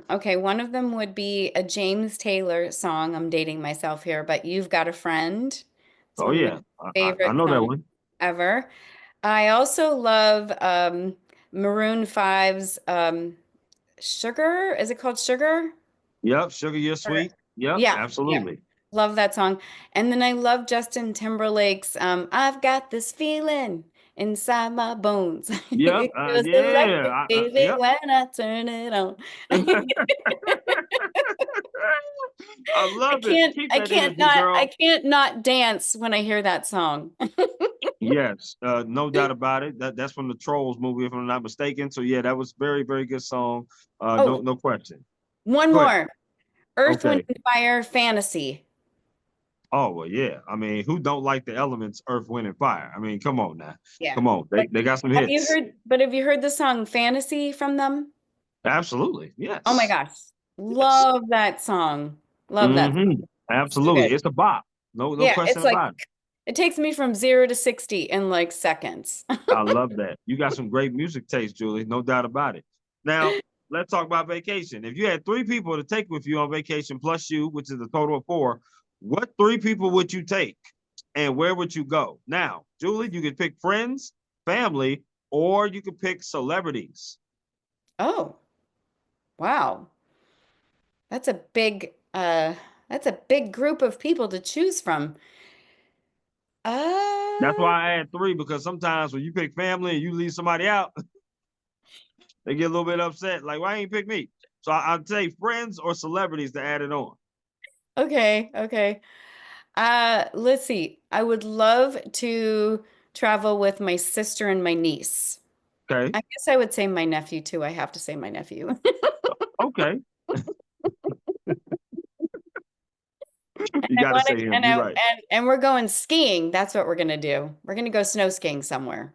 Okay, one of them would be a James Taylor song. I'm dating myself here, but You've Got a Friend. It's Oh one of my yeah, I favorite know that songs one. ever. I also love Maroon 5's Sugar. Is it called Sugar? Yep, Sugar You're Or- Sweet. Yep, Yeah, yeah. absolutely. Love that song. And then I love Justin Timberlake's I've Got This Feeling Inside My Bones. Yep, It feels yeah, electric, baby, yep. when I turn it on. I love it. Keep that energy, I girl. can't not dance when I hear that song. Yes, no doubt about it. That's from the Trolls movie, if I'm not mistaken. So yeah, that was very, very good song. Oh, No question. one Go ahead. more. Earth, Wind, Okay. and Fire Fantasy. Oh well, yeah. I mean, who don't like the elements, Earth, Wind, and Fire? I mean, come on now. Yeah. Come on. But They got some hits. have you heard the song Fantasy from them? Absolutely. Oh my Yes. gosh. Yes. Love that song. Love that song. Mm-hmm. So Absolutely. good. It's a bop. No Yeah, question it's like about it. It takes me from 0 to 60 in like seconds. I love that. You got some great music taste, Julie. No doubt about it. Now, let's talk about vacation. If you had three people to take with you on vacation, plus you, which is a total of four, what three people would you take and where would you go? Now, Julie, you could pick friends, family, or you could pick celebrities. Oh, wow. That's a big that's a big group of people to choose from. That's Uh, why I had three, because sometimes when you pick family and you leave somebody out, they get a little bit upset. Like, why ain't you pick me? So I'd say friends or celebrities to add it on. okay, okay. Let's see. I would love to travel with my sister and my niece. Okay. I guess I would say my nephew too. I have to say my nephew. Okay. You I got to want to, say him. and You're I right. and we're going skiing. That's what we're gonna do. We're gonna go snow skiing somewhere.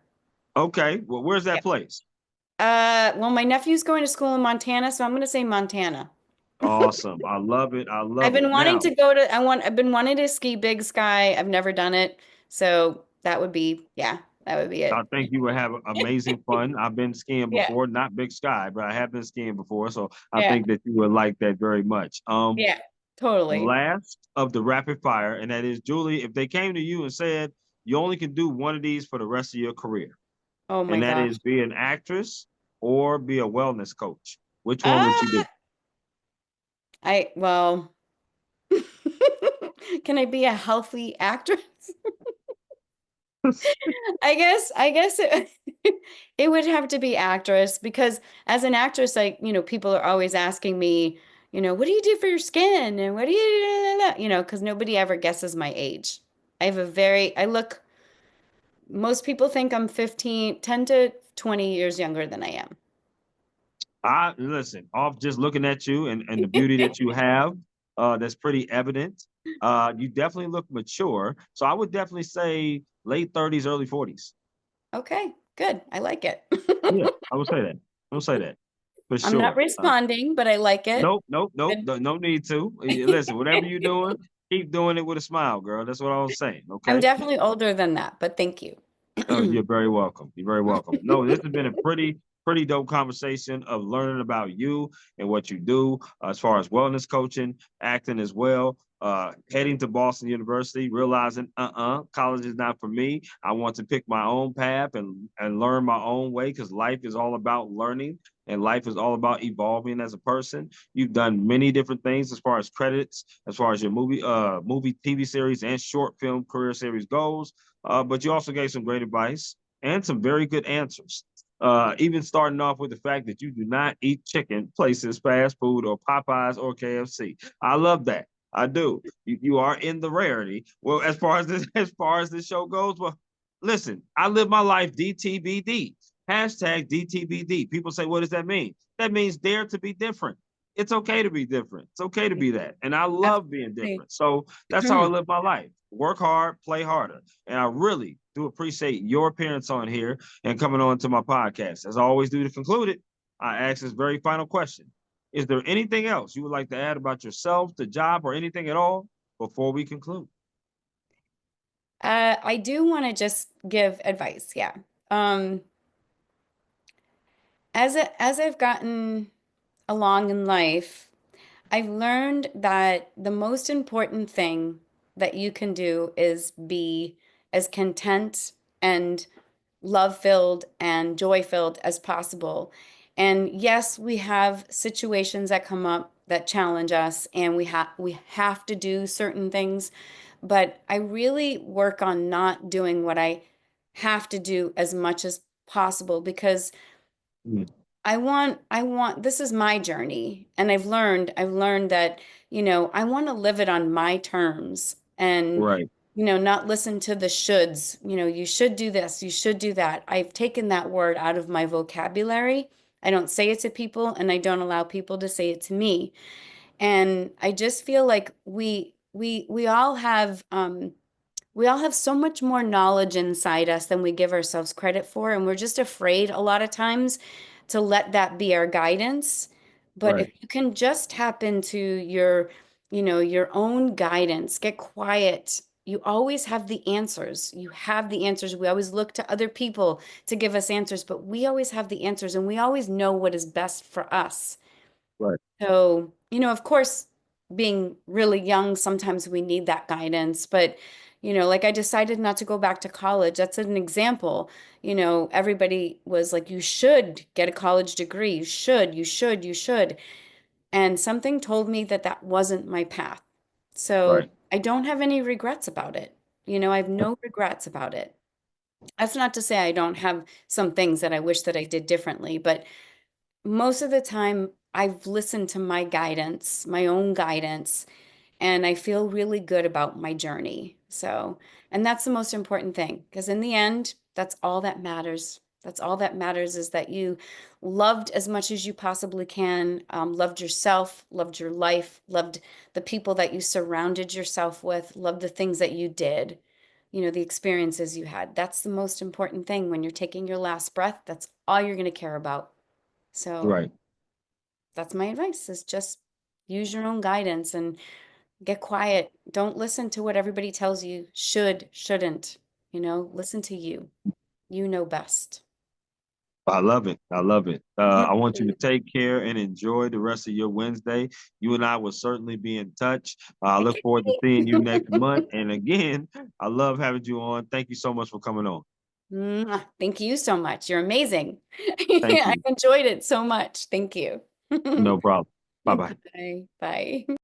Okay. Well, where's Yeah. that place? Well, my nephew's going to school in Montana, so I'm gonna say Montana. Awesome. I love it. I I've love been it. wanting Now, to go to I've been wanting to ski Big Sky. I've never done it. So that would be, yeah, that would be I it. think you would have amazing fun. I've been skiing Yeah. before, not Big Sky, but I have been skiing before. So I Yeah. think that you would like that very much. Yeah. Totally. Last of the rapid fire, and that is Julie, if they came to you and said you only can do one of these for the rest of your career, Oh my and that gosh. is be an actress or be a wellness coach, which one would you Ah, do? well, can I be a healthy actress? I guess it would have to be actress because as an actress, like, people are always asking me, what do you do for your skin? And what do because nobody ever guesses my age. I look, most people think I'm 10 to 20 years younger than I am. I listen, off just looking at you and the beauty that you have, that's pretty evident. You definitely look mature. So I would definitely say late 30s, early 40s. Okay, good. I like it. Yeah, I would say that. I would say that for I'm not sure. responding, but I like it. Nope, nope, nope. Good. No need to. Listen, whatever you're doing, keep doing it with a smile, girl. That's what I was saying. I'm Okay. definitely older than that, but thank you. Oh, you're very welcome. You're very welcome. No, this has been a pretty dope conversation of learning about you and what you do as far as wellness coaching, acting as well. Heading to Boston University, realizing college is not for me. I want to pick my own path and learn my own way because life is all about learning and life is all about evolving as a person. You've done many different things as far as credits, as far as your movie, TV series, and short film career series goes. But you also gave some great advice and some very good answers. Even starting off with the fact that you do not eat chicken places, fast food, or Popeyes or KFC. I love that. I do. You are in the rarity. Well, as far as this as far as this show goes, well, listen, I live my life DTBD. Hashtag DTBD. People say, what does that mean? That means dare to be different. It's okay to be different. It's okay to be that. And I love being Absolutely. different. So that's how I live my life. Work hard, play harder. And I really do appreciate your appearance on here and coming on to my podcast. As I always do to conclude it, I ask this very final question. Is there anything else you would like to add about yourself, the job, or anything at all before we conclude? I do want to just give advice. Yeah. Um, as I've gotten along in life, I've learned that the most important thing that you can do is be as content and love-filled and joy-filled as possible. And yes, we have situations that come up that challenge us and we have to do certain things, but I really work on not doing what I have to do as much as possible because Mm. this is my journey and I've learned that, I want to live it on my terms and, Right, not listen to the shoulds, you should do this, you should do that. I've taken that word out of my vocabulary. I don't say it to people and I don't allow people to say it to me. And I just feel like we all have so much more knowledge inside us than we give ourselves credit for, and we're just afraid a lot of times to let that be our guidance. But if right. you can just tap into your own guidance, get quiet you always have the answers. You have the answers. We always look to other people to give us answers, but we always have the answers and we always know what is best for us. Right. So, of course, being really young, sometimes we need that guidance. But, like I decided not to go back to college. That's an example. Everybody was like, you should get a college degree. You should, you should, you should. And something told me that that wasn't my path. So Right. I don't have any regrets about it. I have no regrets about it. That's not to say I don't have some things that I wish that I did differently, but most of the time I've listened to my guidance, my own guidance, and I feel really good about my journey. So, and that's the most important thing because in the end, that's all that matters. That's all that matters is that you loved as much as you possibly can, loved yourself, loved your life, loved the people that you surrounded yourself with, loved the things that you did, the experiences you had. That's the most important thing when you're taking your last breath. That's all you're going to care about. So Right. that's my advice is just use your own guidance and get quiet. Don't listen to what everybody tells you should, shouldn't. Listen to you. You know best. I love it. I love it. Mhm. I want you to take care and enjoy the rest of your Wednesday. You and I will certainly be in touch. I look forward to seeing you next month. And again, I love having you on. Thank you so much for coming on. Mwah. Thank you so much. You're amazing. Thank I you. enjoyed it so much. Thank you. No problem. Bye bye. Bye. Bye.